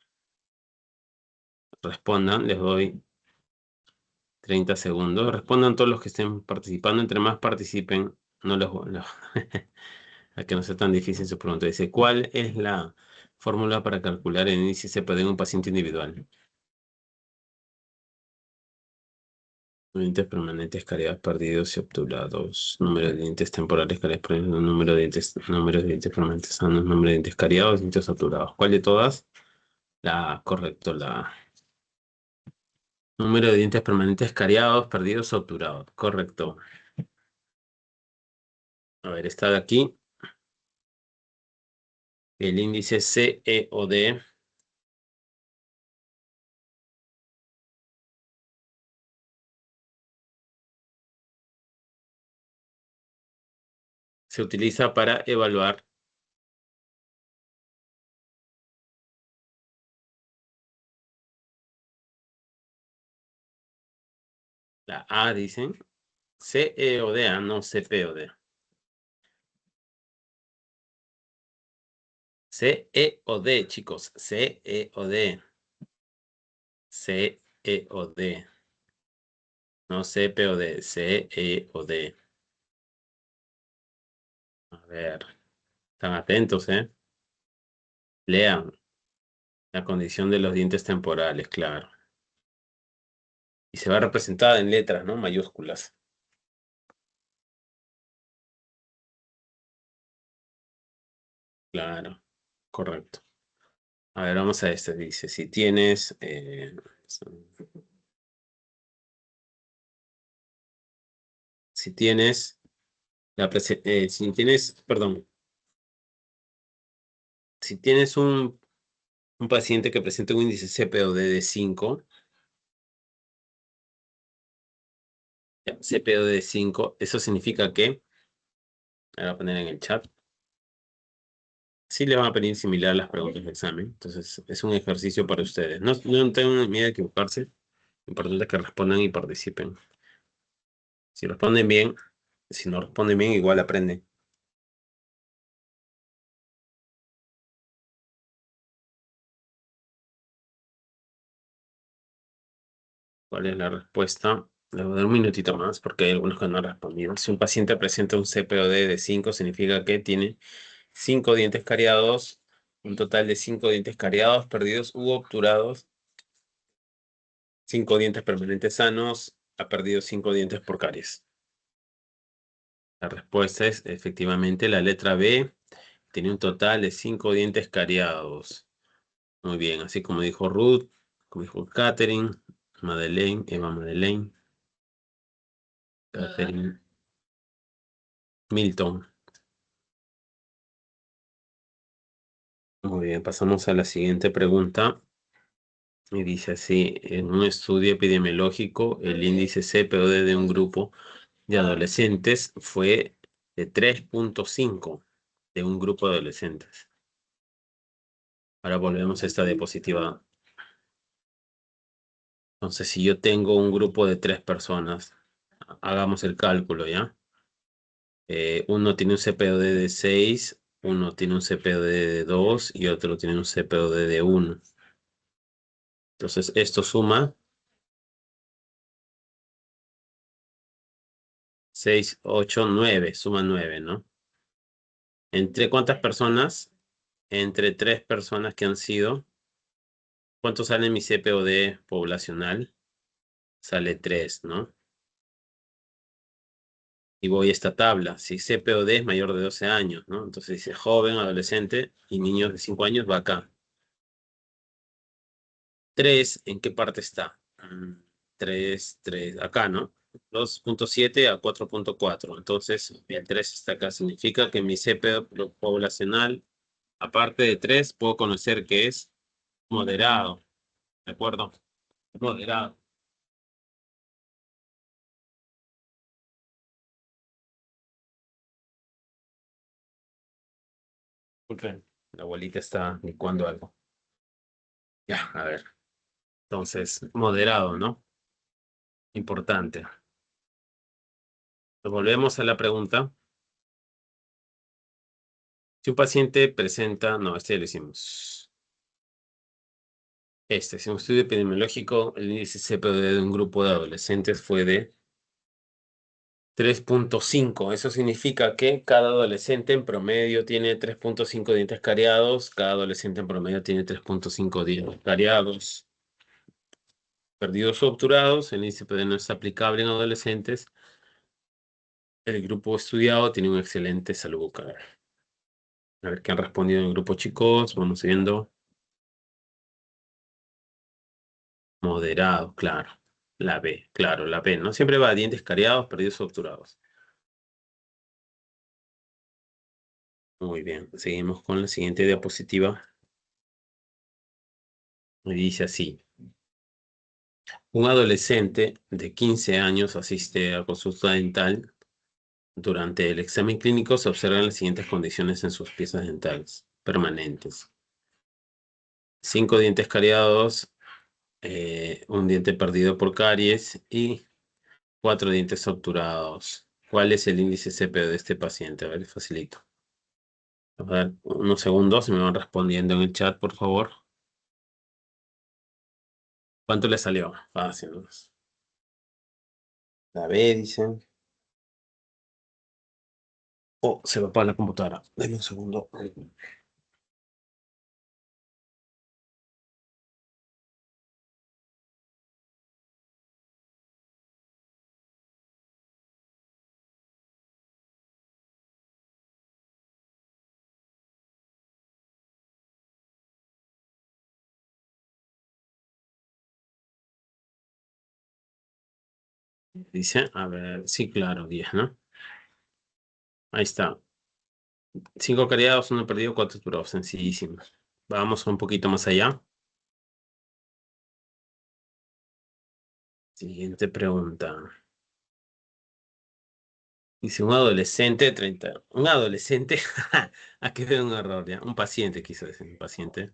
[SPEAKER 1] respondan, les doy 30 segundos. Respondan todos los que estén participando. Entre más participen, no los... a que no sea tan difícil su pregunta. Dice, ¿cuál es la fórmula para calcular el índice CPD en un paciente individual? Dientes permanentes, cariados perdidos y obturados. Número de dientes temporales, cariados perdidos, número de dientes permanentes sanos, número de dientes cariados, dientes obturados. ¿Cuál de todas? Correcto, la número de dientes permanentes cariados, perdidos, obturados. Correcto. A ver, está de aquí. El índice CEOD se utiliza para evaluar la A, dicen. CEOD, no CPOD. CEOD, chicos. CEOD. CEOD. No CPOD. CEOD. A ver. Están atentos, ¿eh? Lean. La condición de los dientes temporales, claro. Y se va representada en letras, ¿no? Mayúsculas. Claro. Correcto. A ver, vamos a este. Dice, si tienes... si tienes... si tienes... Perdón. Si tienes un paciente que presenta un índice CPOD de 5, CPOD de 5, eso significa que, me voy a poner en el chat, sí le van a pedir similar las preguntas del examen, entonces es un ejercicio para ustedes. No tengan miedo de equivocarse, lo importante es que respondan y participen. Si responden bien, si no responden bien, igual aprenden. ¿Cuál es la respuesta? Le voy a dar un minutito más porque hay algunos que no han respondido. Si un paciente presenta un CPOD de 5, significa que tiene 5 dientes cariados, un total de 5 dientes cariados, perdidos u obturados, 5 dientes permanentes sanos, ha perdido 5 dientes por caries. La respuesta es efectivamente la letra B. Tiene un total de 5 dientes cariados. Muy bien, así como dijo Ruth, como dijo Catherine, Madeleine, Eva Madeleine, Catherine, Milton. Muy bien, pasamos a la siguiente pregunta. Y dice así, en un estudio epidemiológico, el índice CPOD de un grupo de adolescentes fue de 3.5 de un grupo de adolescentes. Ahora volvemos a esta diapositiva. Entonces, si yo tengo un grupo de 3 personas, hagamos el cálculo, ¿ya? Uno tiene un CPOD de 6, uno tiene un CPOD de 2 y otro tiene un CPOD de 1. Entonces, esto suma 6, 8, 9, suma 9, ¿no? ¿Entre cuántas personas? Entre 3 personas que han sido. ¿Cuánto sale mi CPOD poblacional? Sale 3, ¿no? Y voy a esta tabla. Si CPOD es mayor de 12 años, ¿no? Entonces dice joven, adolescente y niños de 5 años va acá. 3, ¿en qué parte está? 3, acá, ¿no? 2.7 a 4.4. Entonces, el 3 está acá. Significa que mi CPOD poblacional, aparte de 3, puedo conocer que es moderado. ¿De acuerdo? Moderado. Disculpen, la abuelita está licuando algo. Ya, a ver. Entonces, moderado, ¿no? Importante. Volvemos a la pregunta. Si un paciente presenta, no, este ya lo hicimos. Si un estudio epidemiológico, el índice CPD de un grupo de adolescentes fue de 3.5. Eso significa que cada adolescente en promedio tiene 3.5 dientes cariados. Cada adolescente en promedio tiene 3.5 dientes cariados. Perdidos o obturados, el índice CPD no es aplicable en adolescentes. El grupo estudiado tiene una excelente salud bucal. A ver qué han respondido en el grupo, chicos. Vamos viendo. Moderado, claro. La B, claro, la B, ¿no? Siempre va dientes cariados, perdidos o obturados. Muy bien. Seguimos con la siguiente diapositiva. Y dice así. Un adolescente de 15 años asiste a consulta dental. Durante el examen clínico se observan las siguientes condiciones en sus piezas dentales permanentes. 5 dientes cariados, un diente perdido por caries y 4 dientes obturados. ¿Cuál es el índice CPO de este paciente? A ver, facilito. A ver, unos segundos y me van respondiendo en el chat, por favor. ¿Cuánto le salió? Fácil, ¿no? La B, dicen. Oh, se va para la computadora. Deme un segundo. Dice, a ver, sí, claro, 10, ¿no? Ahí está. 5 cariados, 1 perdido, 4 obturados. Sencillísimo. Vamos un poquito más allá. Siguiente pregunta. Dice un adolescente de 30. Un adolescente. Aquí veo un error ya. Un paciente, quiso decir. Un paciente.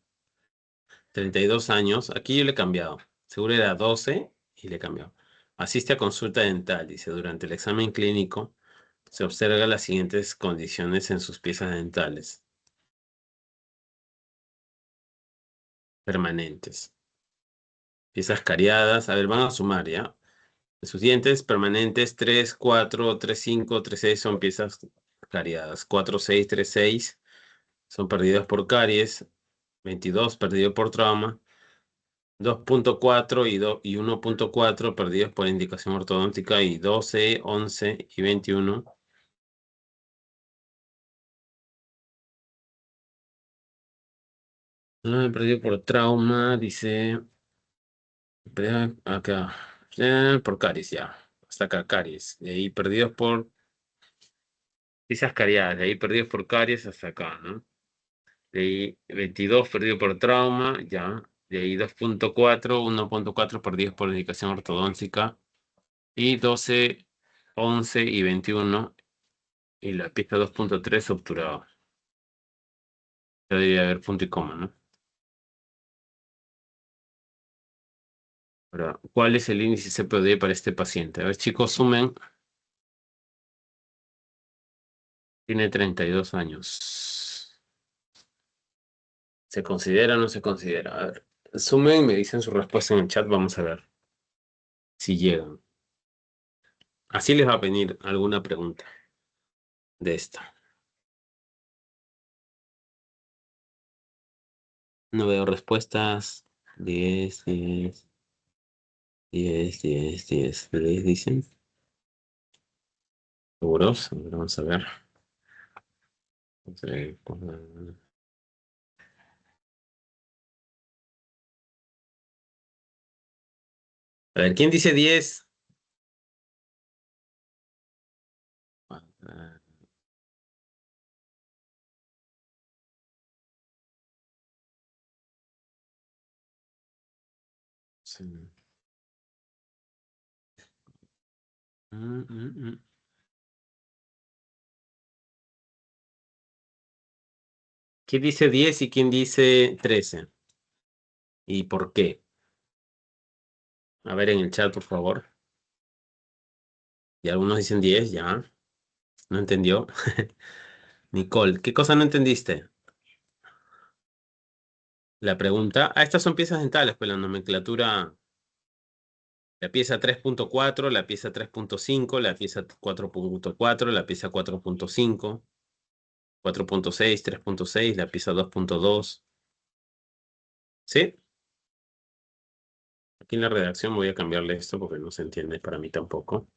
[SPEAKER 1] 32 años. Aquí yo le he cambiado. Seguro era 12 y le he cambiado. Asiste a consulta dental. Dice, durante el examen clínico se observan las siguientes condiciones en sus piezas dentales permanentes. Piezas cariadas. A ver, van a sumar ya. Sus dientes permanentes 3, 4, 3, 5, 3, 6 son piezas cariadas. 4, 6, 3, 6 son perdidos por caries. 22 perdidos por trauma. 2.4 y 1.4 perdidos por indicación ortodóntica. Y 12, 11 y 21. No, perdido por trauma, dice. Acá. Por caries, ya. Hasta acá, caries. De ahí perdidos por piezas cariadas. De ahí perdidos por caries hasta acá, ¿no? De ahí 22 perdido por trauma, ya. De ahí 2.4, 1.4 perdidos por indicación ortodóntica. Y 12, 11 y 21. Y la pista 2.3 obturada. Ya debería haber punto y coma, ¿no? Ahora, ¿cuál es el índice CPD para este paciente? A ver, chicos, sumen. Tiene 32 años. ¿Se considera o no se considera? A ver, sumen y me dicen su respuesta en el chat. Vamos a ver si llegan. Así les va a venir alguna pregunta de esta. No veo respuestas. 10, 10, 10, 10, 10, 10, dicen. ¿Seguros? A ver, vamos a ver. A ver, ¿quién dice 10? Sí. Mm, mm, mm. ¿Quién dice 10 y quién dice 13? ¿Y por qué? A ver en el chat, por favor. Y algunos dicen 10, ya. ¿No entendió? Nicole, ¿qué cosa no entendiste? La pregunta. Ah, estas son piezas dentales, pues la nomenclatura. La pieza 3.4, la pieza 3.5, la pieza 4.4, la pieza 4.5, 4.6, 3.6, la pieza 2.2. ¿Sí? Aquí en la redacción voy a cambiarle esto porque no se entiende para mí tampoco.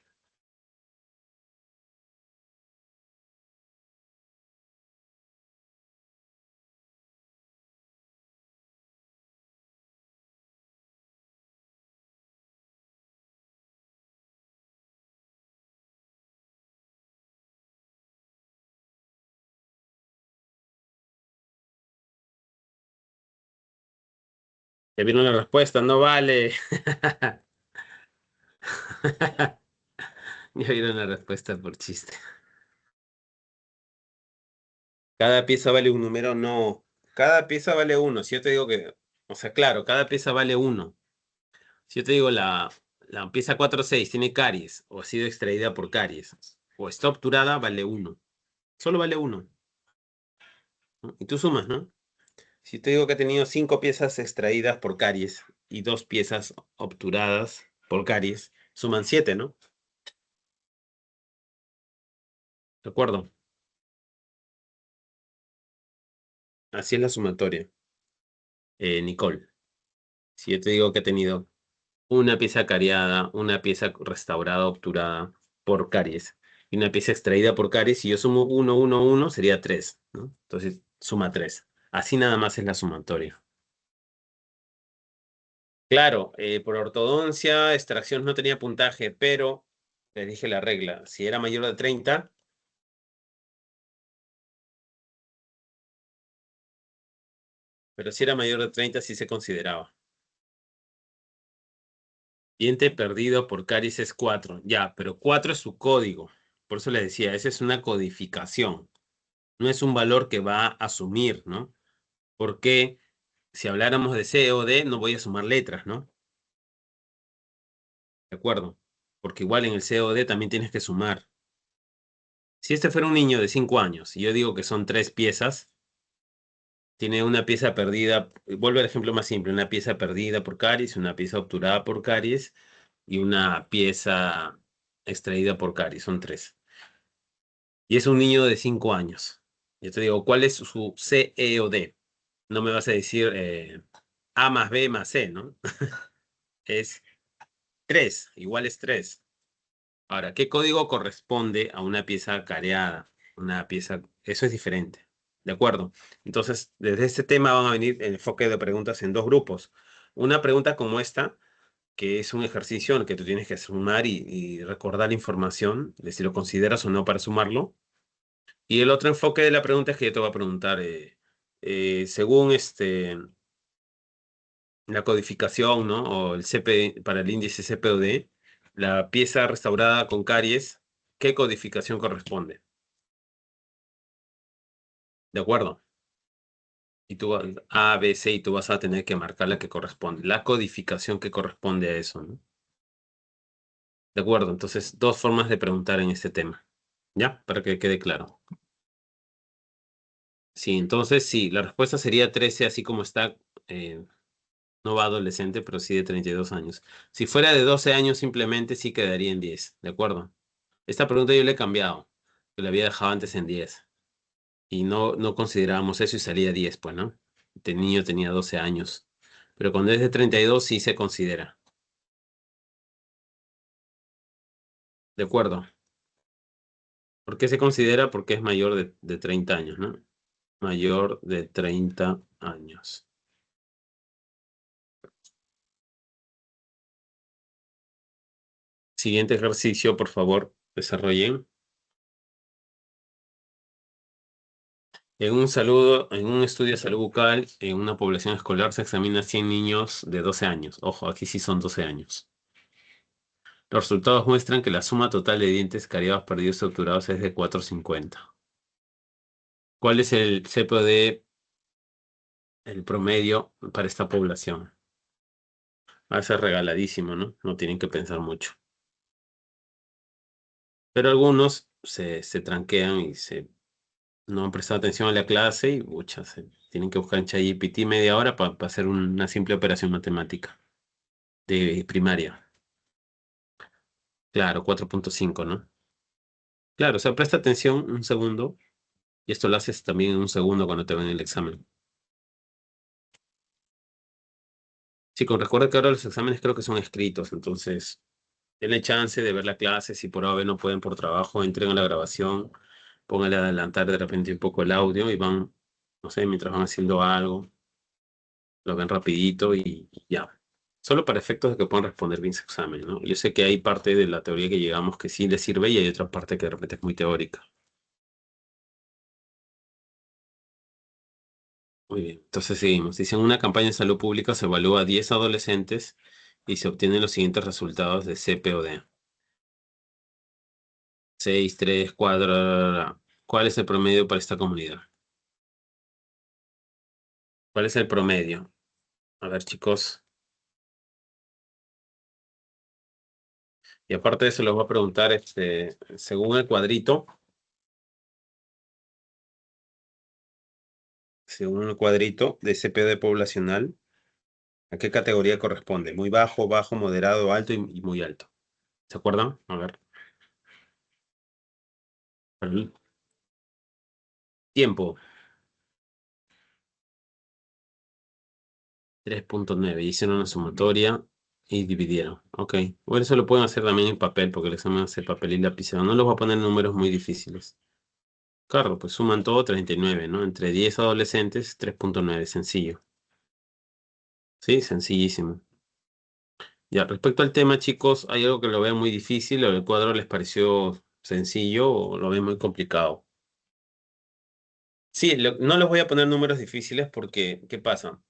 [SPEAKER 1] Ya vieron la respuesta, no vale. Ya vieron la respuesta por chiste. Cada pieza vale un número, no. Cada pieza vale uno. Si yo te digo que, o sea, claro, cada pieza vale uno. Si yo te digo la pieza 4.6 tiene caries o ha sido extraída por caries o está obturada, vale uno. Solo vale uno, ¿no? Y tú sumas, ¿no? Si te digo que ha tenido 5 piezas extraídas por caries y 2 piezas obturadas por caries, suman 7, ¿no? ¿De acuerdo? Así es la sumatoria. Nicole, si yo te digo que ha tenido una pieza cariada, una pieza restaurada, obturada por caries y una pieza extraída por caries, si yo sumo 1, 1, 1, sería 3, ¿no? Entonces suma 3. Así nada más es la sumatoria. Claro, por ortodoncia, extracción no tenía puntaje, pero les dije la regla. Si era mayor de 30, pero si era mayor de 30 sí se consideraba. Diente perdido por caries es 4. Ya, pero 4 es su código. Por eso les decía, esa es una codificación. No es un valor que va a asumir, ¿no? Porque si habláramos de C o D, no voy a sumar letras, ¿no? ¿De acuerdo? Porque igual en el C o D también tienes que sumar. Si este fuera un niño de 5 años y yo digo que son 3 piezas, tiene una pieza perdida, vuelvo al ejemplo más simple, una pieza perdida por caries, una pieza obturada por caries y una pieza extraída por caries, son 3. Y es un niño de 5 años. Yo te digo, ¿cuál es su C, E o D? No me vas a decir A más B más C, ¿no? Es 3, igual es 3. Ahora, ¿qué código corresponde a una pieza careada? Una pieza, eso es diferente. ¿De acuerdo? Entonces, desde este tema van a venir el enfoque de preguntas en dos grupos. Una pregunta como esta, que es un ejercicio en el que tú tienes que sumar y recordar la información de si lo consideras o no para sumarlo. Y el otro enfoque de la pregunta es que yo te voy a preguntar, según la codificación, ¿no? O el CP, para el índice CPOD, la pieza restaurada con caries, ¿qué codificación corresponde? ¿De acuerdo? Y tú, A, B, C, y tú vas a tener que marcar la que corresponde, la codificación que corresponde a eso, ¿no? ¿De acuerdo? Entonces, dos formas de preguntar en este tema, ¿ya? Para que quede claro. Sí, entonces, sí, la respuesta sería 13, así como está, no va adolescente, pero sí de 32 años. Si fuera de 12 años, simplemente sí quedaría en 10, ¿de acuerdo? Esta pregunta yo le he cambiado, que la había dejado antes en 10. Y no considerábamos eso y salía 10, pues, ¿no? El niño tenía 12 años. Pero cuando es de 32 sí se considera. ¿De acuerdo? ¿Por qué se considera? Porque es mayor de 30 años, ¿no? Mayor de 30 años. Siguiente ejercicio, por favor, desarrollen. En un estudio de salud bucal, en una población escolar se examina a 100 niños de 12 años. Ojo, aquí sí son 12 años. Los resultados muestran que la suma total de dientes cariados, perdidos y obturados es de 450. ¿Cuál es el CPOD el promedio para esta población. Va a ser regaladísimo, ¿no? No tienen que pensar mucho. Pero algunos se tranquean y no han prestado atención a la clase y muchas tienen que buscar en ChatGPT media hora para hacer una simple operación matemática de primaria. Claro, 4.5, ¿no? Claro, o sea, presta atención un segundo y esto lo haces también en un segundo cuando te ven el examen. Chicos, recuerda que ahora los exámenes creo que son escritos, entonces denle chance de ver la clase. Si por ahora no pueden por trabajo, entren a la grabación, pónganle a adelantar de repente un poco el audio y van, no sé, mientras van haciendo algo, lo ven rapidito y ya. Solo para efectos de que puedan responder bien su examen, ¿no? Yo sé que hay parte de la teoría que llegamos que sí les sirve y hay otra parte que de repente es muy teórica. Muy bien, entonces seguimos. Dice, en una campaña de salud pública se evalúa a 10 adolescentes y se obtienen los siguientes resultados de CPOD. 6, 3, 4. ¿Cuál es el promedio para esta comunidad? ¿Cuál es el promedio? A ver, chicos. Y aparte de eso, les voy a preguntar, según el cuadrito, de CPD poblacional, ¿a qué categoría corresponde? Muy bajo, bajo, moderado, alto y muy alto. ¿Se acuerdan? A ver. El tiempo. 3.9. Hicieron una sumatoria y dividieron. Ok. Bueno, eso lo pueden hacer también en papel, porque el examen hace papel y lapicero. No los voy a poner números muy difíciles. Claro, pues suman todo 39, ¿no? Entre 10 adolescentes, 3.9. Sencillo. Sí, sencillísimo. Ya, respecto al tema, chicos, ¿hay algo que lo vean muy difícil o el cuadro les pareció sencillo o lo ven muy complicado? Sí, no les voy a poner números difíciles porque, ¿qué pasa?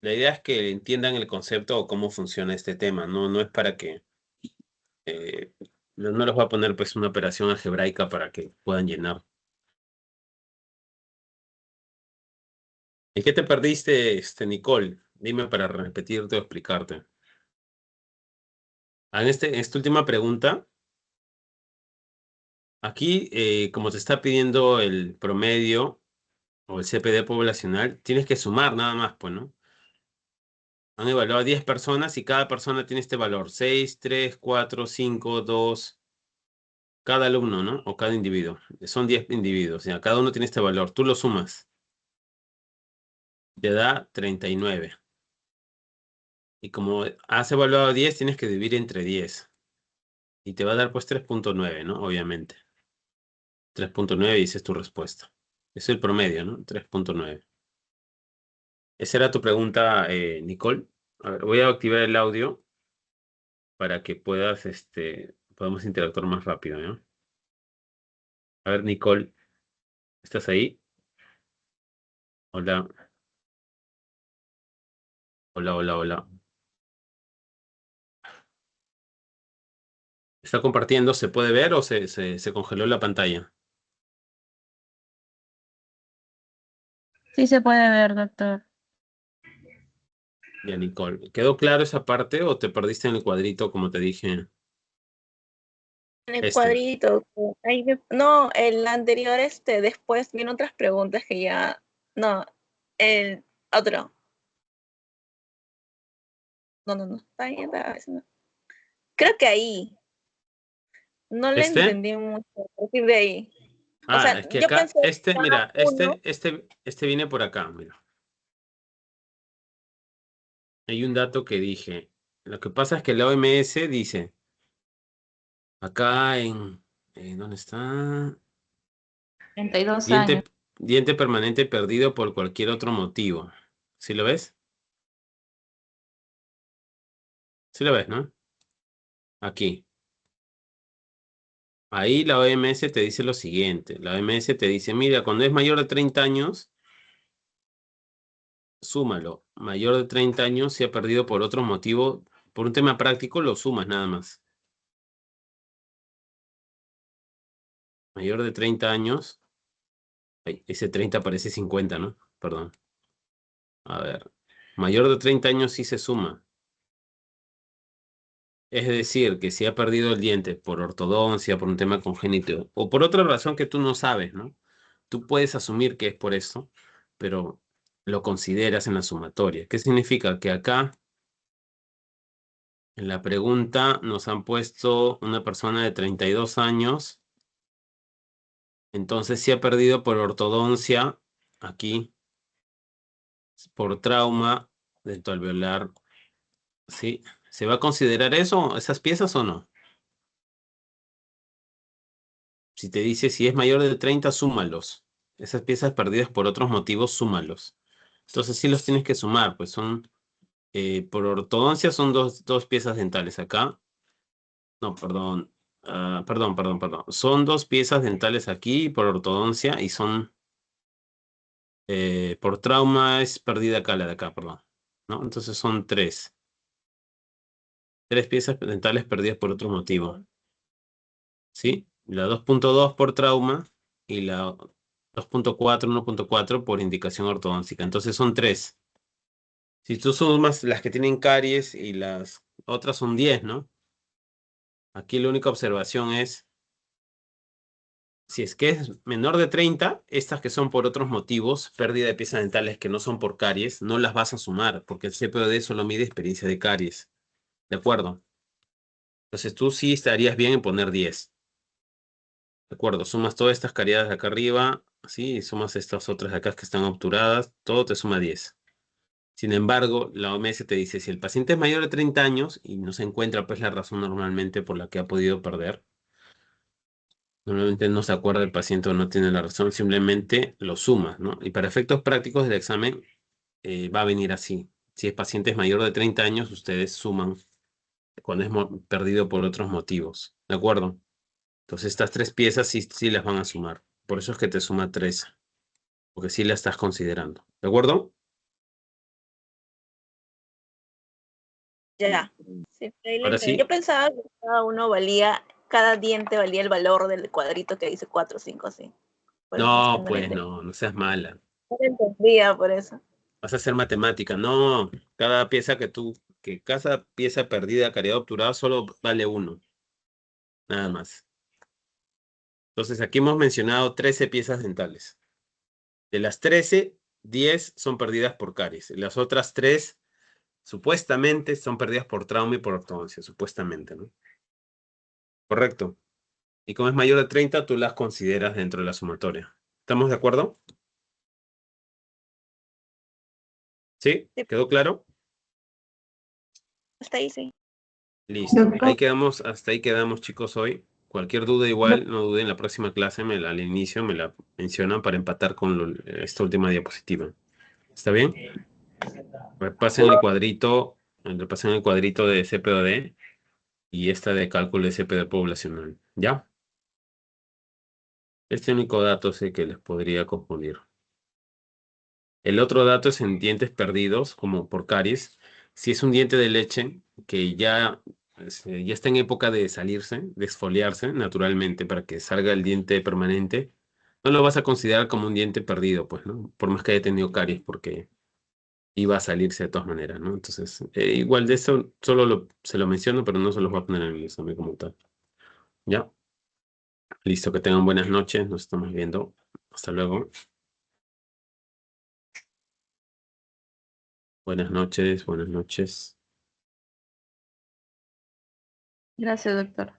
[SPEAKER 1] La idea es que entiendan el concepto o cómo funciona este tema, no es para que, eh, no les voy a poner pues una operación algebraica para que puedan llenar. ¿En qué te perdiste, Nicole? Dime para repetirte o explicarte. En esta última pregunta, aquí, como te está pidiendo el promedio o el CPD poblacional, tienes que sumar nada más, pues, ¿no? Han evaluado a 10 personas y cada persona tiene este valor: 6, 3, 4, 5, 2, cada alumno, ¿no? O cada individuo. Son 10 individuos, ya, cada uno tiene este valor. Tú lo sumas. Te da 39. Y como has evaluado a 10, tienes que dividir entre 10. Y te va a dar pues 3.9, ¿no? Obviamente. 3.9 y esa es tu respuesta. Es el promedio, ¿no? 3.9. Esa era tu pregunta, Nicole. A ver, voy a activar el audio para que puedas, podamos interactuar más rápido, ¿no? A ver, Nicole, ¿estás ahí? Hola, hola, hola, hola. ¿Está compartiendo? ¿Se puede ver o se congeló la pantalla?
[SPEAKER 2] Sí se puede ver, doctor.
[SPEAKER 1] Ya, Nicole. ¿Quedó claro esa parte o te perdiste en el cuadrito, como te dije?
[SPEAKER 4] En el cuadrito, no, el anterior, después vino otras preguntas que ya, no, el otro. No, está bien, no. Creo que ahí, no le
[SPEAKER 1] ¿Este?
[SPEAKER 4] entendí mucho, a partir de ahí. O
[SPEAKER 1] Ah,
[SPEAKER 4] sea,
[SPEAKER 1] es que
[SPEAKER 4] yo
[SPEAKER 1] acá,
[SPEAKER 4] pensé cada
[SPEAKER 1] mira,
[SPEAKER 4] uno,
[SPEAKER 1] este viene por acá, mira. Hay un dato que dije. Lo que pasa es que la OMS dice, acá ¿dónde está?
[SPEAKER 2] 32 años.
[SPEAKER 1] Diente, diente permanente perdido por cualquier otro motivo. ¿Sí lo ves? Sí lo ves, ¿no? Aquí. Ahí la OMS te dice lo siguiente. La OMS te dice, mira, cuando es mayor de 30 años, súmalo. Mayor de 30 años, si ha perdido por otro motivo, por un tema práctico, lo sumas nada más. Mayor de 30 años. Ay, ese 30 parece 50, ¿no? Perdón. A ver, mayor de 30 años sí se suma. Es decir, que si ha perdido el diente por ortodoncia, por un tema congénito, o por otra razón que tú no sabes, ¿no? Tú puedes asumir que es por eso, pero lo consideras en la sumatoria. ¿Qué significa? Que acá, en la pregunta, nos han puesto una persona de 32 años, entonces si ha perdido por ortodoncia, aquí, por trauma dentoalveolar, ¿sí? ¿Se va a considerar eso, esas piezas o no? Si te dice si es mayor de 30, súmalos. Esas piezas perdidas por otros motivos, súmalos. Entonces sí los tienes que sumar, pues son, por ortodoncia son dos piezas dentales acá. No, perdón. Perdón. Son dos piezas dentales aquí por ortodoncia y son, por trauma es perdida acá, la de acá, perdón. ¿No? Entonces son tres. Tres piezas dentales perdidas por otro motivo. ¿Sí? La 2.2 por trauma y la 2.4, 1.4 por indicación ortodóntica. Entonces son tres. Si tú sumas las que tienen caries y las otras son 10, ¿no? Aquí la única observación es, si es que es menor de 30, estas que son por otros motivos, pérdida de piezas dentales que no son por caries, no las vas a sumar, porque el CPOD solo mide experiencia de caries. ¿De acuerdo? Entonces tú sí estarías bien en poner 10. ¿De acuerdo? Sumas todas estas cariadas de acá arriba, ¿sí? Y sumas estas otras de acá que están obturadas, todo te suma 10. Sin embargo, la OMS te dice, si el paciente es mayor de 30 años y no se encuentra pues la razón normalmente por la que ha podido perder, normalmente no se acuerda el paciente o no tiene la razón, simplemente lo sumas, ¿no? Y para efectos prácticos del examen va a venir así. Si el paciente es mayor de 30 años, ustedes suman cuando es perdido por otros motivos, ¿de acuerdo? Entonces estas tres piezas sí las van a sumar. Por eso es que te suma 3, porque sí la estás considerando, ¿de acuerdo?
[SPEAKER 4] Ya. Sí, ahí lo
[SPEAKER 1] Ahora
[SPEAKER 4] entendí.
[SPEAKER 1] sí.
[SPEAKER 4] Yo pensaba que cada diente valía el valor del cuadrito que dice 4, 5, así. Por eso es que
[SPEAKER 1] No,
[SPEAKER 4] no lo
[SPEAKER 1] pues
[SPEAKER 4] entendí.
[SPEAKER 1] no seas mala.
[SPEAKER 4] No lo entendía por eso.
[SPEAKER 1] Vas a hacer matemática. No, cada pieza perdida, cariado obturado, solo vale 1, nada más. Entonces aquí hemos mencionado 13 piezas dentales. De las 13, 10 son perdidas por caries. Las otras 3, supuestamente, son perdidas por trauma y por ortodoncia, supuestamente, ¿no? Correcto. Y como es mayor de 30, tú las consideras dentro de la sumatoria. ¿Estamos de acuerdo? ¿Sí?
[SPEAKER 4] Sí.
[SPEAKER 1] ¿Quedó claro?
[SPEAKER 4] Hasta ahí sí.
[SPEAKER 1] Listo.
[SPEAKER 3] Doctor,
[SPEAKER 1] Hasta ahí quedamos, chicos, hoy. Cualquier duda igual, no duden, en la próxima clase al inicio me la mencionan para empatar con esta última diapositiva. ¿Está bien? Repasen el cuadrito de CPOD y esta de cálculo de CPD poblacional. ¿Ya? Este único dato sé que les podría confundir. El otro dato es en dientes perdidos, como por caries. Si es un diente de leche que ya está en época de salirse, de exfoliarse naturalmente para que salga el diente permanente, no lo vas a considerar como un diente perdido, pues, ¿no? Por más que haya tenido caries, porque iba a salirse de todas maneras, ¿no? Entonces, igual de eso se lo menciono, pero no se los voy a poner en el examen como tal. ¿Ya? Listo, que tengan buenas noches, nos estamos viendo. Hasta luego. Buenas noches, buenas noches.
[SPEAKER 2] Gracias, doctor.